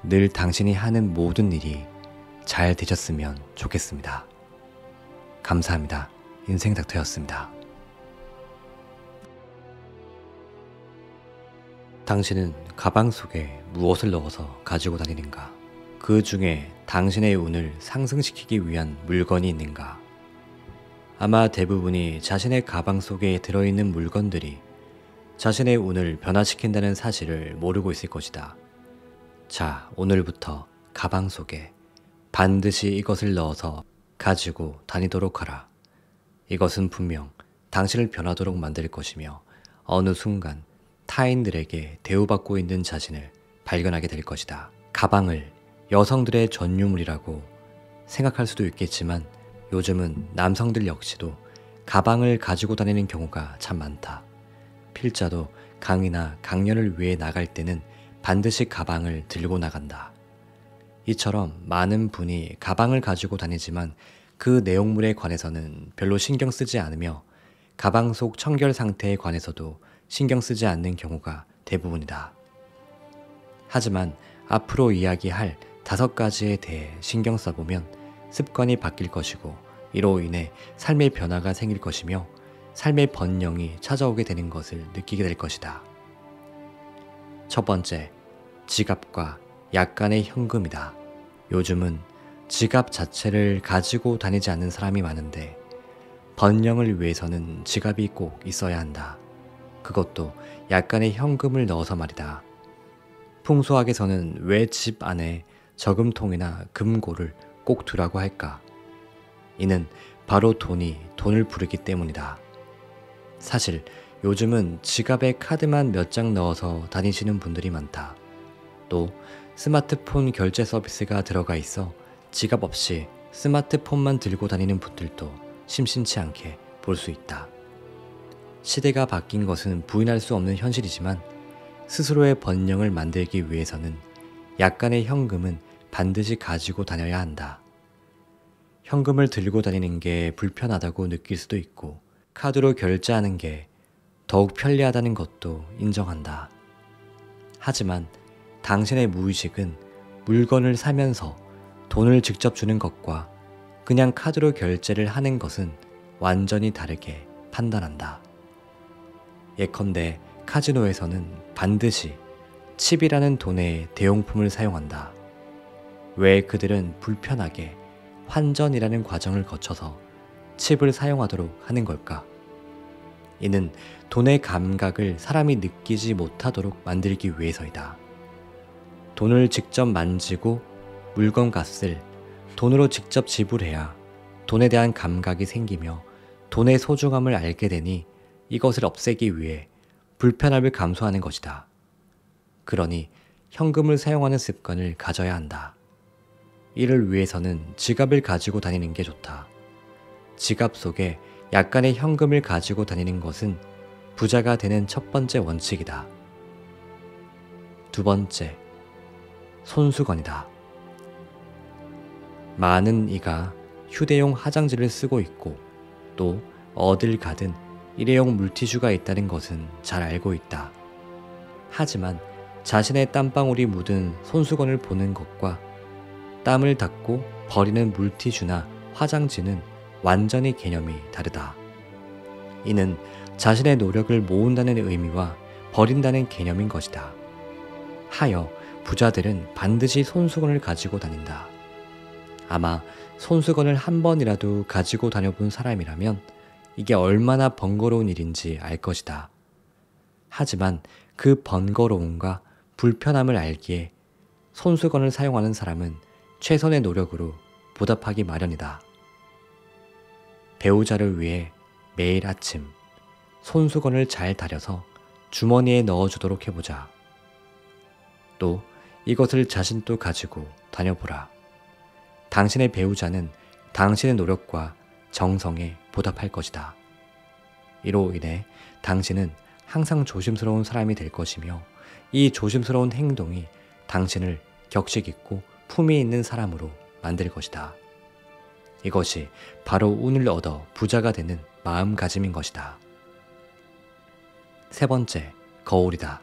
S1: 늘 당신이 하는 모든 일이 잘 되셨으면 좋겠습니다. 감사합니다. 인생닥터였습니다. 당신은 가방 속에 무엇을 넣어서 가지고 다니는가? 그 중에 당신의 운을 상승시키기 위한 물건이 있는가? 아마 대부분이 자신의 가방 속에 들어있는 물건들이 자신의 운을 변화시킨다는 사실을 모르고 있을 것이다. 자, 오늘부터 가방 속에 반드시 이것을 넣어서 가지고 다니도록 하라. 이것은 분명 당신을 변하도록 만들 것이며 어느 순간 타인들에게 대우받고 있는 자신을 발견하게 될 것이다. 가방을 여성들의 전유물이라고 생각할 수도 있겠지만 요즘은 남성들 역시도 가방을 가지고 다니는 경우가 참 많다. 필자도 강의나 강연을 위해 나갈 때는 반드시 가방을 들고 나간다. 이처럼 많은 분이 가방을 가지고 다니지만 그 내용물에 관해서는 별로 신경 쓰지 않으며 가방 속 청결 상태에 관해서도 신경 쓰지 않는 경우가 대부분이다. 하지만 앞으로 이야기할 5가지에 대해 신경 써보면 습관이 바뀔 것이고 이로 인해 삶의 변화가 생길 것이며 삶의 번영이 찾아오게 되는 것을 느끼게 될 것이다. 첫 번째, 지갑과 약간의 현금이다. 요즘은 지갑 자체를 가지고 다니지 않는 사람이 많은데 번영을 위해서는 지갑이 꼭 있어야 한다. 그것도 약간의 현금을 넣어서 말이다. 풍수학에서는 왜 집 안에 저금통이나 금고를 꼭 두라고 할까? 이는 바로 돈이 돈을 부르기 때문이다. 사실 요즘은 지갑에 카드만 몇 장 넣어서 다니시는 분들이 많다. 또 스마트폰 결제 서비스가 들어가 있어 지갑 없이 스마트폰만 들고 다니는 분들도 심심치 않게 볼 수 있다. 시대가 바뀐 것은 부인할 수 없는 현실이지만 스스로의 번영을 만들기 위해서는 약간의 현금은 반드시 가지고 다녀야 한다. 현금을 들고 다니는 게 불편하다고 느낄 수도 있고 카드로 결제하는 게 더욱 편리하다는 것도 인정한다. 하지만 당신의 무의식은 물건을 사면서 돈을 직접 주는 것과 그냥 카드로 결제를 하는 것은 완전히 다르게 판단한다. 예컨대 카지노에서는 반드시 칩이라는 돈의 대용품을 사용한다. 왜 그들은 불편하게 환전이라는 과정을 거쳐서 칩을 사용하도록 하는 걸까? 이는 돈의 감각을 사람이 느끼지 못하도록 만들기 위해서이다. 돈을 직접 만지고 물건 값을 돈으로 직접 지불해야 돈에 대한 감각이 생기며 돈의 소중함을 알게 되니 이것을 없애기 위해 불편함을 감수하는 것이다. 그러니 현금을 사용하는 습관을 가져야 한다. 이를 위해서는 지갑을 가지고 다니는 게 좋다. 지갑 속에 약간의 현금을 가지고 다니는 것은 부자가 되는 첫 번째 원칙이다. 두 번째, 손수건이다. 많은 이가 휴대용 화장지를 쓰고 있고 또 어딜 가든 일회용 물티슈가 있다는 것은 잘 알고 있다. 하지만 자신의 땀방울이 묻은 손수건을 보는 것과 땀을 닦고 버리는 물티슈나 화장지는 완전히 개념이 다르다. 이는 자신의 노력을 모은다는 의미와 버린다는 개념인 것이다. 하여 부자들은 반드시 손수건을 가지고 다닌다. 아마 손수건을 한 번이라도 가지고 다녀본 사람이라면 이게 얼마나 번거로운 일인지 알 것이다. 하지만 그 번거로움과 불편함을 알기에 손수건을 사용하는 사람은 최선의 노력으로 보답하기 마련이다. 배우자를 위해 매일 아침 손수건을 잘 다려서 주머니에 넣어주도록 해보자. 또 이것을 자신도 가지고 다녀보라. 당신의 배우자는 당신의 노력과 정성에 보답할 것이다. 이로 인해 당신은 항상 조심스러운 사람이 될 것이며 이 조심스러운 행동이 당신을 격식 있고 품위 있는 사람으로 만들 것이다. 이것이 바로 운을 얻어 부자가 되는 마음가짐인 것이다. 세 번째, 거울이다.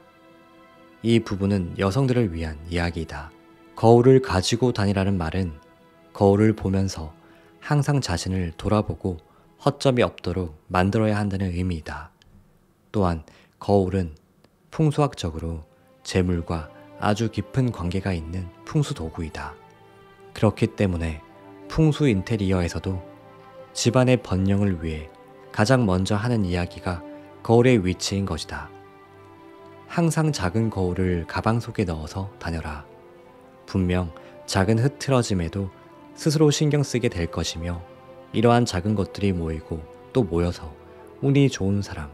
S1: 이 부분은 여성들을 위한 이야기이다. 거울을 가지고 다니라는 말은 거울을 보면서 항상 자신을 돌아보고 허점이 없도록 만들어야 한다는 의미이다. 또한 거울은 풍수학적으로 재물과 아주 깊은 관계가 있는 풍수 도구이다. 그렇기 때문에 풍수 인테리어에서도 집안의 번영을 위해 가장 먼저 하는 이야기가 거울의 위치인 것이다. 항상 작은 거울을 가방 속에 넣어서 다녀라. 분명 작은 흐트러짐에도 스스로 신경 쓰게 될 것이며 이러한 작은 것들이 모이고 또 모여서 운이 좋은 사람,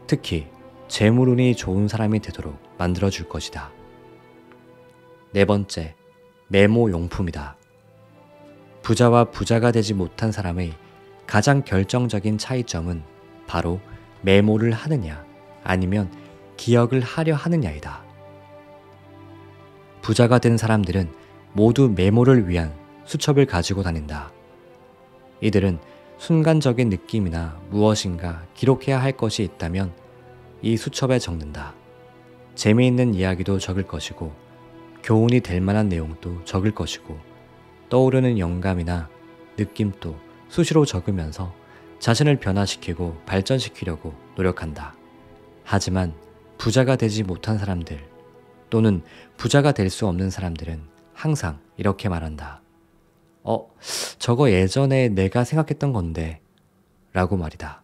S1: 특히 재물운이 좋은 사람이 되도록 만들어줄 것이다. 네 번째, 메모 용품이다. 부자와 부자가 되지 못한 사람의 가장 결정적인 차이점은 바로 메모를 하느냐 아니면 기억을 하려 하느냐이다. 부자가 된 사람들은 모두 메모를 위한 수첩을 가지고 다닌다. 이들은 순간적인 느낌이나 무엇인가 기록해야 할 것이 있다면 이 수첩에 적는다. 재미있는 이야기도 적을 것이고 교훈이 될 만한 내용도 적을 것이고 떠오르는 영감이나 느낌도 수시로 적으면서 자신을 변화시키고 발전시키려고 노력한다. 하지만 부자가 되지 못한 사람들 또는 부자가 될 수 없는 사람들은 항상 이렇게 말한다. 저거 예전에 내가 생각했던 건데 라고 말이다.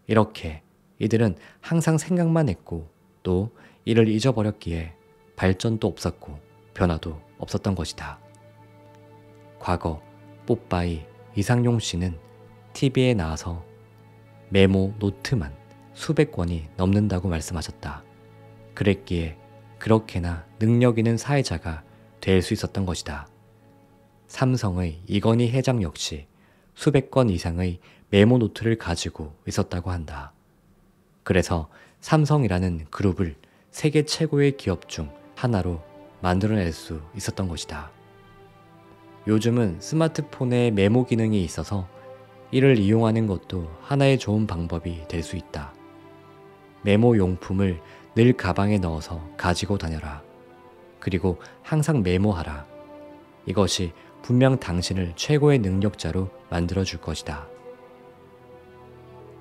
S1: 이렇게 이들은 항상 생각만 했고 또 이를 잊어버렸기에 발전도 없었고 변화도 없었던 것이다. 과거 뽀빠이 이상용 씨는 TV에 나와서 메모 노트만 수백 권이 넘는다고 말씀하셨다. 그랬기에 그렇게나 능력 있는 사회자가 될 수 있었던 것이다. 삼성의 이건희 회장 역시 수백 건 이상의 메모 노트를 가지고 있었다고 한다. 그래서 삼성이라는 그룹을 세계 최고의 기업 중 하나로 만들어낼 수 있었던 것이다. 요즘은 스마트폰에 메모 기능이 있어서 이를 이용하는 것도 하나의 좋은 방법이 될 수 있다. 메모 용품을 늘 가방에 넣어서 가지고 다녀라. 그리고 항상 메모하라. 이것이 분명 당신을 최고의 능력자로 만들어줄 것이다.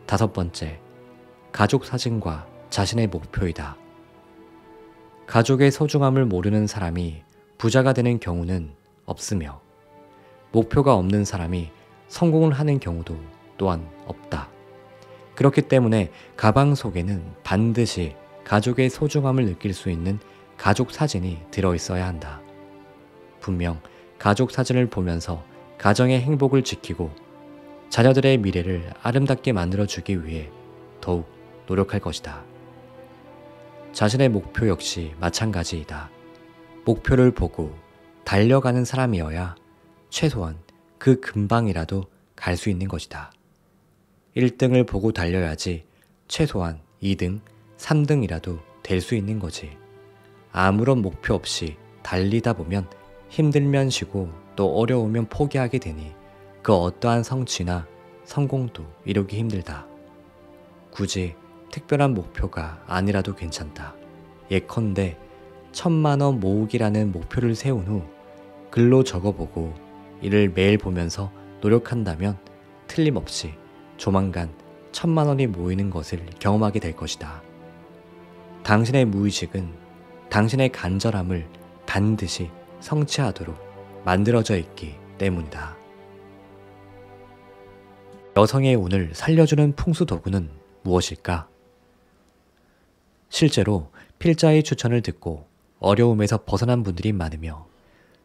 S1: 다섯 번째, 가족 사진과 자신의 목표이다. 가족의 소중함을 모르는 사람이 부자가 되는 경우는 없으며 목표가 없는 사람이 성공을 하는 경우도 또한 없다. 그렇기 때문에 가방 속에는 반드시 가족의 소중함을 느낄 수 있는 가족 사진이 들어있어야 한다. 분명 가족 사진을 보면서 가정의 행복을 지키고 자녀들의 미래를 아름답게 만들어주기 위해 더욱 노력할 것이다. 자신의 목표 역시 마찬가지이다. 목표를 보고 달려가는 사람이어야 최소한 그 근방이라도 갈 수 있는 것이다. 1등을 보고 달려야지 최소한 2등, 3등이라도 될 수 있는 거지. 아무런 목표 없이 달리다 보면 힘들면 쉬고 또 어려우면 포기하게 되니 그 어떠한 성취나 성공도 이루기 힘들다. 굳이 특별한 목표가 아니라도 괜찮다. 예컨대 1,000,000원 모으기라는 목표를 세운 후 글로 적어보고 이를 매일 보면서 노력한다면 틀림없이 조만간 1,000,000원이 모이는 것을 경험하게 될 것이다. 당신의 무의식은 당신의 간절함을 반드시 성취하도록 만들어져 있기 때문이다. 여성의 운을 살려주는 풍수 도구는 무엇일까? 실제로 필자의 추천을 듣고 어려움에서 벗어난 분들이 많으며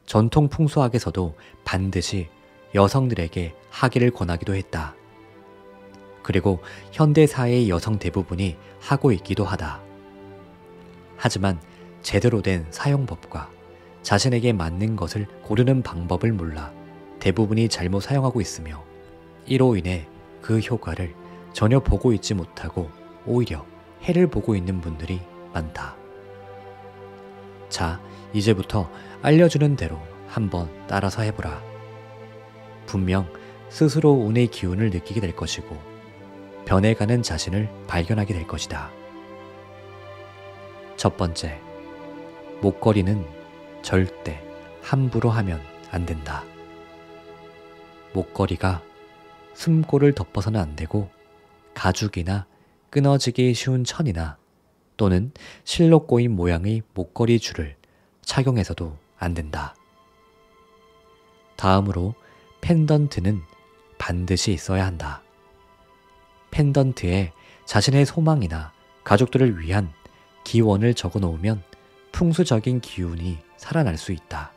S1: 전통 풍수학에서도 반드시 여성들에게 하기를 권하기도 했다. 그리고 현대사회의 여성 대부분이 하고 있기도 하다. 하지만 제대로 된 사용법과 자신에게 맞는 것을 고르는 방법을 몰라 대부분이 잘못 사용하고 있으며 이로 인해 그 효과를 전혀 보고 있지 못하고 오히려 해를 보고 있는 분들이 많다. 자, 이제부터 알려주는 대로 한번 따라서 해보라. 분명 스스로 운의 기운을 느끼게 될 것이고 변해가는 자신을 발견하게 될 것이다. 첫 번째, 목걸이는 절대 함부로 하면 안 된다. 목걸이가 숨골을 덮어서는 안 되고 가죽이나 끊어지기 쉬운 천이나 또는 실로 꼬인 모양의 목걸이 줄을 착용해서도 안 된다. 다음으로 펜던트는 반드시 있어야 한다. 펜던트에 자신의 소망이나 가족들을 위한 기원을 적어 놓으면 풍수적인 기운이 살아날 수 있다.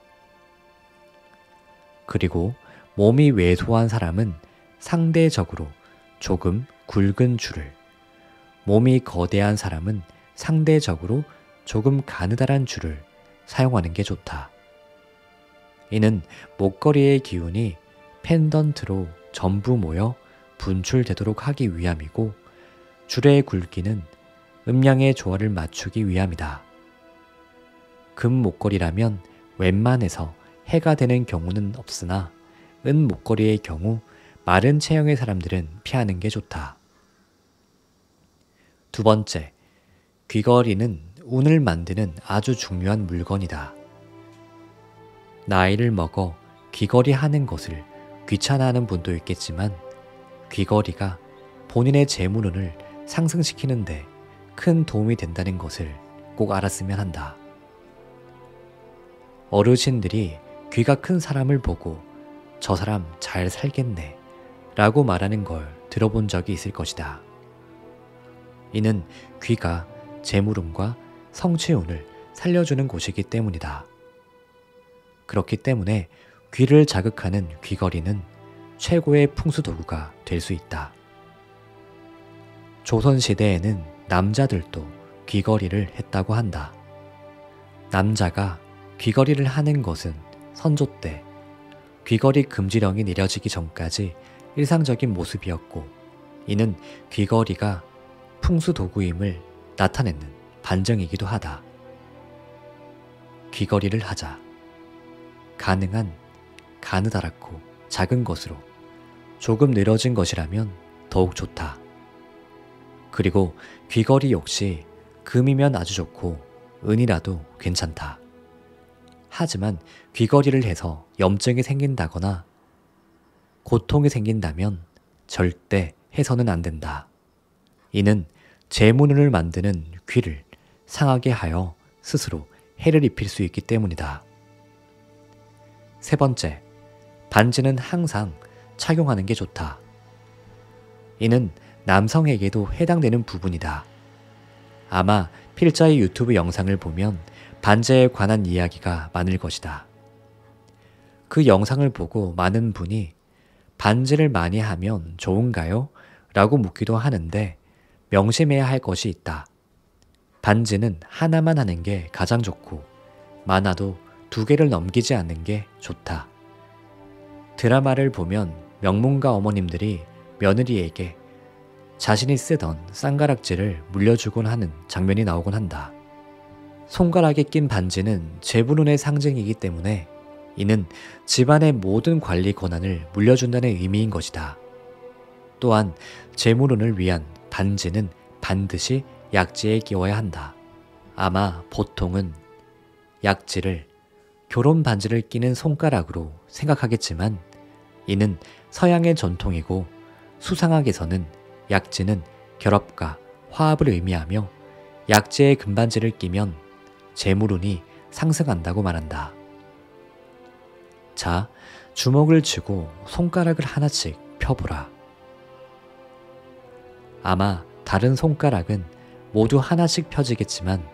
S1: 그리고 몸이 왜소한 사람은 상대적으로 조금 굵은 줄을, 몸이 거대한 사람은 상대적으로 조금 가느다란 줄을 사용하는 게 좋다. 이는 목걸이의 기운이 펜던트로 전부 모여 분출되도록 하기 위함이고, 줄의 굵기는 음양의 조화를 맞추기 위함이다. 금 목걸이라면 웬만해서 해가 되는 경우는 없으나 은 목걸이의 경우 마른 체형의 사람들은 피하는 게 좋다. 두 번째, 귀걸이는 운을 만드는 아주 중요한 물건이다. 나이를 먹어 귀걸이 하는 것을 귀찮아하는 분도 있겠지만 귀걸이가 본인의 재물운을 상승시키는데 큰 도움이 된다는 것을 꼭 알았으면 한다. 어르신들이 귀가 큰 사람을 보고 저 사람 잘 살겠네 라고 말하는 걸 들어본 적이 있을 것이다. 이는 귀가 재물운과 성취운을 살려주는 곳이기 때문이다. 그렇기 때문에 귀를 자극하는 귀걸이는 최고의 풍수도구가 될 수 있다. 조선시대에는 남자들도 귀걸이를 했다고 한다. 남자가 귀걸이를 하는 것은 선조 때 귀걸이 금지령이 내려지기 전까지 일상적인 모습이었고, 이는 귀걸이가 풍수도구임을 나타내는 반증이기도 하다. 귀걸이를 하자. 가능한 가느다랗고 작은 것으로 조금 늘어진 것이라면 더욱 좋다. 그리고 귀걸이 역시 금이면 아주 좋고 은이라도 괜찮다. 하지만 귀걸이를 해서 염증이 생긴다거나 고통이 생긴다면 절대 해서는 안 된다. 이는 재물운을 만드는 귀를 상하게 하여 스스로 해를 입힐 수 있기 때문이다. 세 번째, 반지는 항상 착용하는 게 좋다. 이는 남성에게도 해당되는 부분이다. 아마 필자의 유튜브 영상을 보면 반지에 관한 이야기가 많을 것이다. 그 영상을 보고 많은 분이 반지를 많이 하면 좋은가요? 라고 묻기도 하는데 명심해야 할 것이 있다. 반지는 하나만 하는 게 가장 좋고 많아도 2개를 넘기지 않는 게 좋다. 드라마를 보면 명문가 어머님들이 며느리에게 자신이 쓰던 쌍가락질을 물려주곤 하는 장면이 나오곤 한다. 손가락에 낀 반지는 재물운의 상징이기 때문에 이는 집안의 모든 관리 권한을 물려준다는 의미인 것이다. 또한 재물운을 위한 반지는 반드시 약지에 끼워야 한다. 아마 보통은 약지를 결혼 반지를 끼는 손가락으로 생각하겠지만 이는 서양의 전통이고 수상학에서는 약지는 결합과 화합을 의미하며 약지에 금반지를 끼면 재물운이 상승한다고 말한다. 자, 주먹을 쥐고 손가락을 하나씩 펴보라. 아마 다른 손가락은 모두 하나씩 펴지겠지만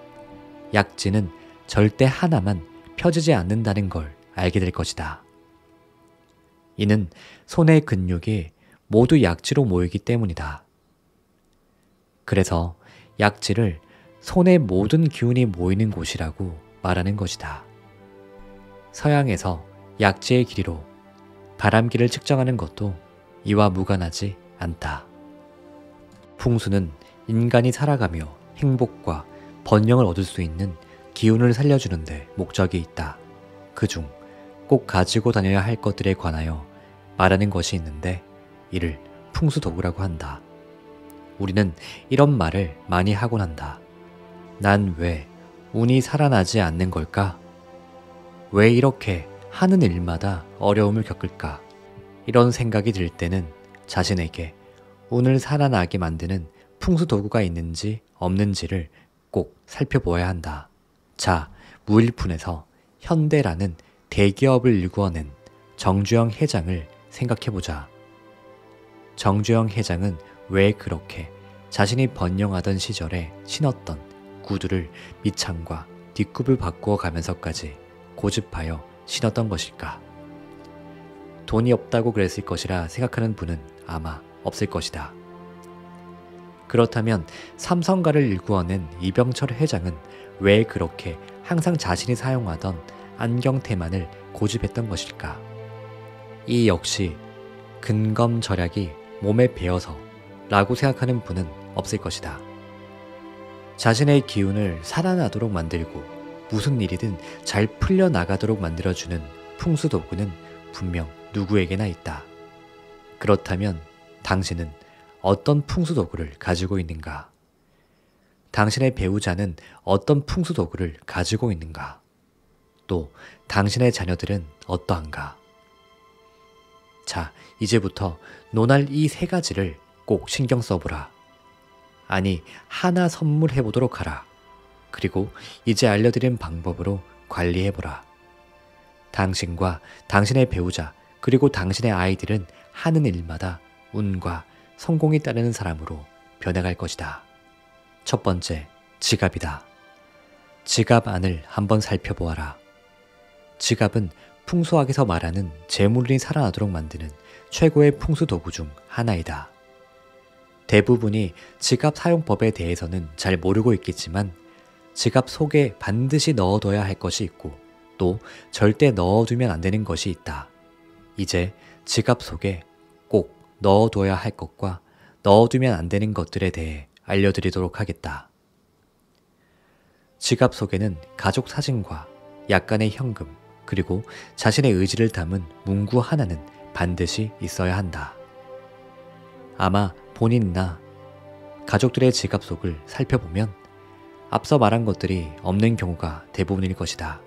S1: 약지는 절대 하나만 펴지지 않는다는 걸 알게 될 것이다. 이는 손의 근육이 모두 약지로 모이기 때문이다. 그래서 약지를 손의 모든 기운이 모이는 곳이라고 말하는 것이다. 서양에서 약지의 길이로 바람길을 측정하는 것도 이와 무관하지 않다. 풍수는 인간이 살아가며 행복과 번영을 얻을 수 있는 기운을 살려주는 데 목적이 있다. 그중 꼭 가지고 다녀야 할 것들에 관하여 말하는 것이 있는데 이를 풍수도구라고 한다. 우리는 이런 말을 많이 하곤 한다. 난 왜 운이 살아나지 않는 걸까? 왜 이렇게 하는 일마다 어려움을 겪을까? 이런 생각이 들 때는 자신에게 운을 살아나게 만드는 풍수도구가 있는지 없는지를 꼭 살펴보아야 한다. 자, 무일푼에서 현대라는 대기업을 일구어낸 정주영 회장을 생각해보자. 정주영 회장은 왜 그렇게 자신이 번영하던 시절에 신었던 구두를 밑창과 뒷굽을 바꾸어 가면서까지 고집하여 신었던 것일까? 돈이 없다고 그랬을 것이라 생각하는 분은 아마 없을 것이다. 그렇다면 삼성가를 일구어낸 이병철 회장은 왜 그렇게 항상 자신이 사용하던 안경테만을 고집했던 것일까? 이 역시 근검절약이 몸에 배어서 라고 생각하는 분은 없을 것이다. 자신의 기운을 살아나도록 만들고 무슨 일이든 잘 풀려나가도록 만들어주는 풍수도구는 분명 누구에게나 있다. 그렇다면 당신은 어떤 풍수도구를 가지고 있는가? 당신의 배우자는 어떤 풍수도구를 가지고 있는가? 또 당신의 자녀들은 어떠한가? 자, 이제부터 논할 이 세 가지를 꼭 신경 써보라. 아니, 하나 선물해보도록 하라. 그리고 이제 알려드린 방법으로 관리해보라. 당신과 당신의 배우자 그리고 당신의 아이들은 하는 일마다 운과 성공이 따르는 사람으로 변해갈 것이다. 첫 번째, 지갑이다. 지갑 안을 한번 살펴보아라. 지갑은 풍수학에서 말하는 재물이 살아나도록 만드는 최고의 풍수 도구 중 하나이다. 대부분이 지갑 사용법에 대해서는 잘 모르고 있겠지만 지갑 속에 반드시 넣어둬야 할 것이 있고 또 절대 넣어두면 안 되는 것이 있다. 이제 지갑 속에 꼭 넣어둬야 할 것과 넣어두면 안 되는 것들에 대해 알려드리도록 하겠다. 지갑 속에는 가족 사진과 약간의 현금 그리고 자신의 의지를 담은 문구 하나는 반드시 있어야 한다. 아마 본인이나 가족들의 지갑 속을 살펴보면 앞서 말한 것들이 없는 경우가 대부분일 것이다.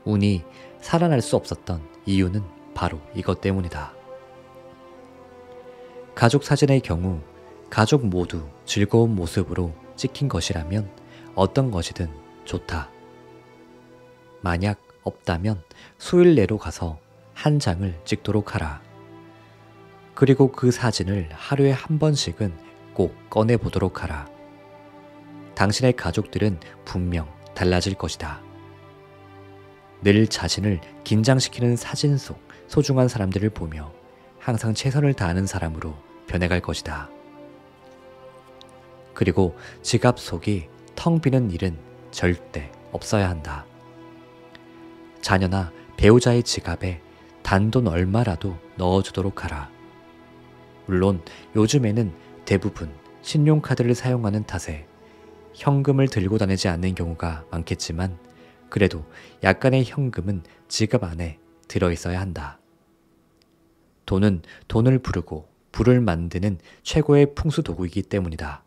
S1: 운이 살아날 수 없었던 이유는 바로 이것 때문이다. 가족 사진의 경우 가족 모두 즐거운 모습으로 찍힌 것이라면 어떤 것이든 좋다. 만약 없다면 수일 내로 가서 한 장을 찍도록 하라. 그리고 그 사진을 하루에 한 번씩은 꼭 꺼내보도록 하라. 당신의 가족들은 분명 달라질 것이다. 늘 자신을 긴장시키는 사진 속 소중한 사람들을 보며 항상 최선을 다하는 사람으로 변해갈 것이다. 그리고 지갑 속이 텅 비는 일은 절대 없어야 한다. 자녀나 배우자의 지갑에 단돈 얼마라도 넣어주도록 하라. 물론 요즘에는 대부분 신용카드를 사용하는 탓에 현금을 들고 다니지 않는 경우가 많겠지만 그래도 약간의 현금은 지갑 안에 들어있어야 한다. 돈은 돈을 부르고 불을 만드는 최고의 풍수도구이기 때문이다.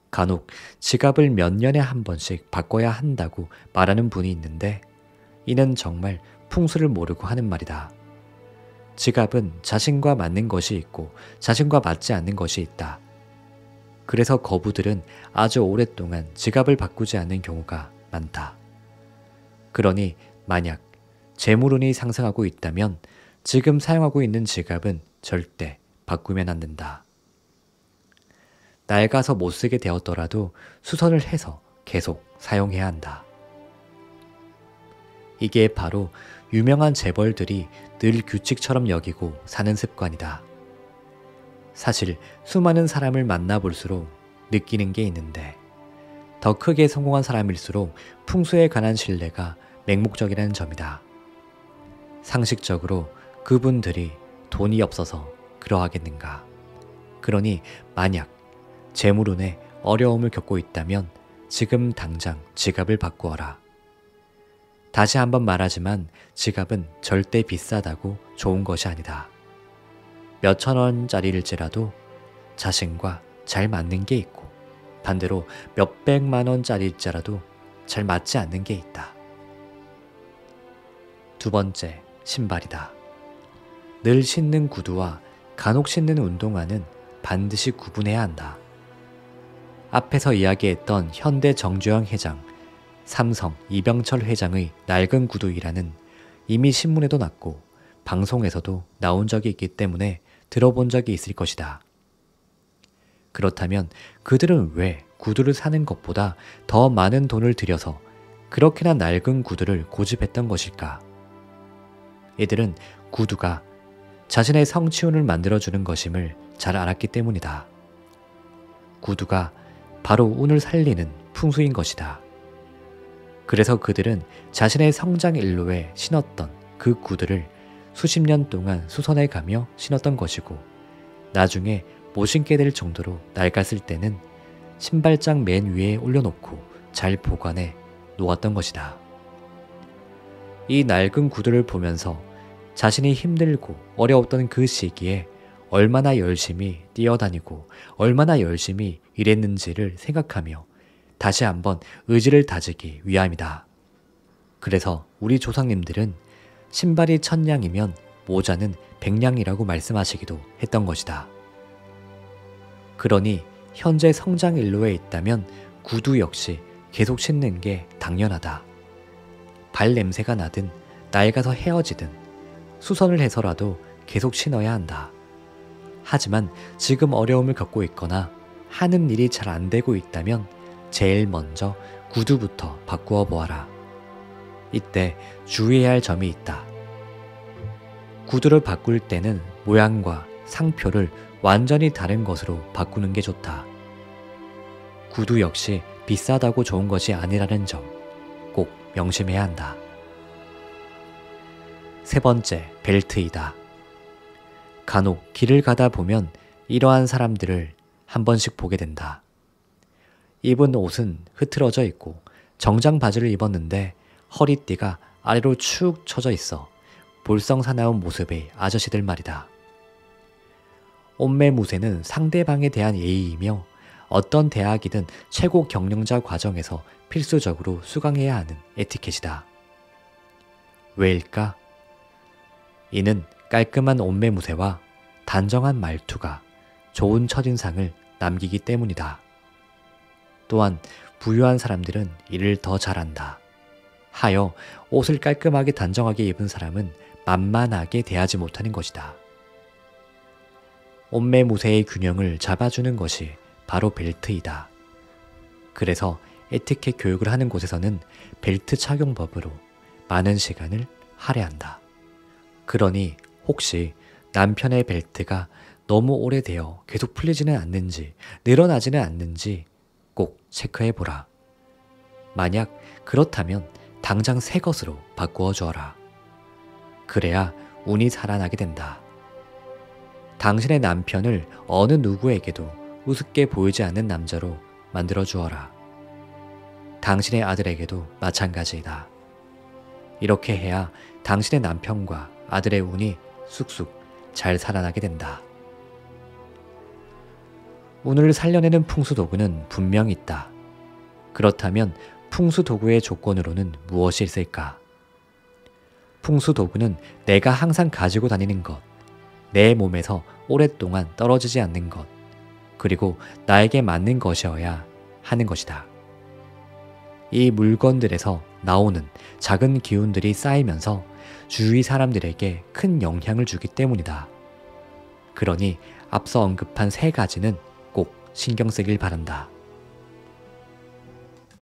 S1: 간혹 지갑을 몇 년에 한 번씩 바꿔야 한다고 말하는 분이 있는데 이는 정말 풍수를 모르고 하는 말이다. 지갑은 자신과 맞는 것이 있고 자신과 맞지 않는 것이 있다. 그래서 거부들은 아주 오랫동안 지갑을 바꾸지 않는 경우가 많다. 그러니 만약 재물운이 상승하고 있다면 지금 사용하고 있는 지갑은 절대 바꾸면 안 된다. 낡아서 못 쓰게 되었더라도 수선을 해서 계속 사용해야 한다. 이게 바로 유명한 재벌들이 늘 규칙처럼 여기고 사는 습관이다. 사실 수많은 사람을 만나볼수록 느끼는 게 있는데 더 크게 성공한 사람일수록 풍수에 관한 신뢰가 맹목적이라는 점이다. 상식적으로 그분들이 돈이 없어서 그러하겠는가. 그러니 만약 재물운에 어려움을 겪고 있다면 지금 당장 지갑을 바꾸어라. 다시 한번 말하지만 지갑은 절대 비싸다고 좋은 것이 아니다. 몇천 원짜리일지라도 자신과 잘 맞는 게 있고 반대로 몇백만 원짜리일지라도 잘 맞지 않는 게 있다. 두 번째, 신발이다. 늘 신는 구두와 간혹 신는 운동화는 반드시 구분해야 한다. 앞에서 이야기했던 현대 정주영 회장, 삼성 이병철 회장의 낡은 구두이라는 이미 신문에도 났고 방송에서도 나온 적이 있기 때문에 들어본 적이 있을 것이다. 그렇다면 그들은 왜 구두를 사는 것보다 더 많은 돈을 들여서 그렇게나 낡은 구두를 고집했던 것일까? 이들은 구두가 자신의 성취운을 만들어주는 것임을 잘 알았기 때문이다. 구두가 바로 운을 살리는 풍수인 것이다. 그래서 그들은 자신의 성장 일로에 신었던 그 구두를 수십 년 동안 수선해 가며 신었던 것이고 나중에 못 신게 될 정도로 낡았을 때는 신발장 맨 위에 올려놓고 잘 보관해 놓았던 것이다. 이 낡은 구두를 보면서 자신이 힘들고 어려웠던 그 시기에 얼마나 열심히 뛰어다니고 얼마나 열심히 일했는지를 생각하며 다시 한번 의지를 다지기 위함이다. 그래서 우리 조상님들은 신발이 1000냥이면 모자는 100냥이라고 말씀하시기도 했던 것이다. 그러니 현재 성장 일로에 있다면 구두 역시 계속 신는 게 당연하다. 발 냄새가 나든 낡아서 헤어지든 수선을 해서라도 계속 신어야 한다. 하지만 지금 어려움을 겪고 있거나 하는 일이 잘 안 되고 있다면 제일 먼저 구두부터 바꾸어 보아라. 이때 주의해야 할 점이 있다. 구두를 바꿀 때는 모양과 상표를 완전히 다른 것으로 바꾸는 게 좋다. 구두 역시 비싸다고 좋은 것이 아니라는 점 꼭 명심해야 한다. 세 번째, 벨트이다. 간혹 길을 가다 보면 이러한 사람들을 한 번씩 보게 된다. 입은 옷은 흐트러져 있고 정장 바지를 입었는데 허리띠가 아래로 축 처져 있어 볼썽사나운 모습의 아저씨들 말이다. 옷매무새는 상대방에 대한 예의이며 어떤 대학이든 최고 경영자 과정에서 필수적으로 수강해야 하는 에티켓이다. 왜일까? 이는 깔끔한 옷매무새와 단정한 말투가 좋은 첫인상을 남기기 때문이다. 또한 부유한 사람들은 이를 더 잘한다. 하여 옷을 깔끔하게 단정하게 입은 사람은 만만하게 대하지 못하는 것이다. 옷매무새의 균형을 잡아주는 것이 바로 벨트이다. 그래서 에티켓 교육을 하는 곳에서는 벨트 착용법으로 많은 시간을 할애한다. 그러니 혹시 남편의 벨트가 너무 오래되어 계속 풀리지는 않는지 늘어나지는 않는지 꼭 체크해보라. 만약 그렇다면 당장 새 것으로 바꾸어 주어라. 그래야 운이 살아나게 된다. 당신의 남편을 어느 누구에게도 우습게 보이지 않는 남자로 만들어 주어라. 당신의 아들에게도 마찬가지이다. 이렇게 해야 당신의 남편과 아들의 운이 쑥쑥 잘 살아나게 된다. 운을 살려내는 풍수도구는 분명 있다. 그렇다면 풍수도구의 조건으로는 무엇이 있을까? 풍수도구는 내가 항상 가지고 다니는 것, 내 몸에서 오랫동안 떨어지지 않는 것, 그리고 나에게 맞는 것이어야 하는 것이다. 이 물건들에서 나오는 작은 기운들이 쌓이면서 주위 사람들에게 큰 영향을 주기 때문이다. 그러니 앞서 언급한 세 가지는 꼭 신경 쓰길 바란다.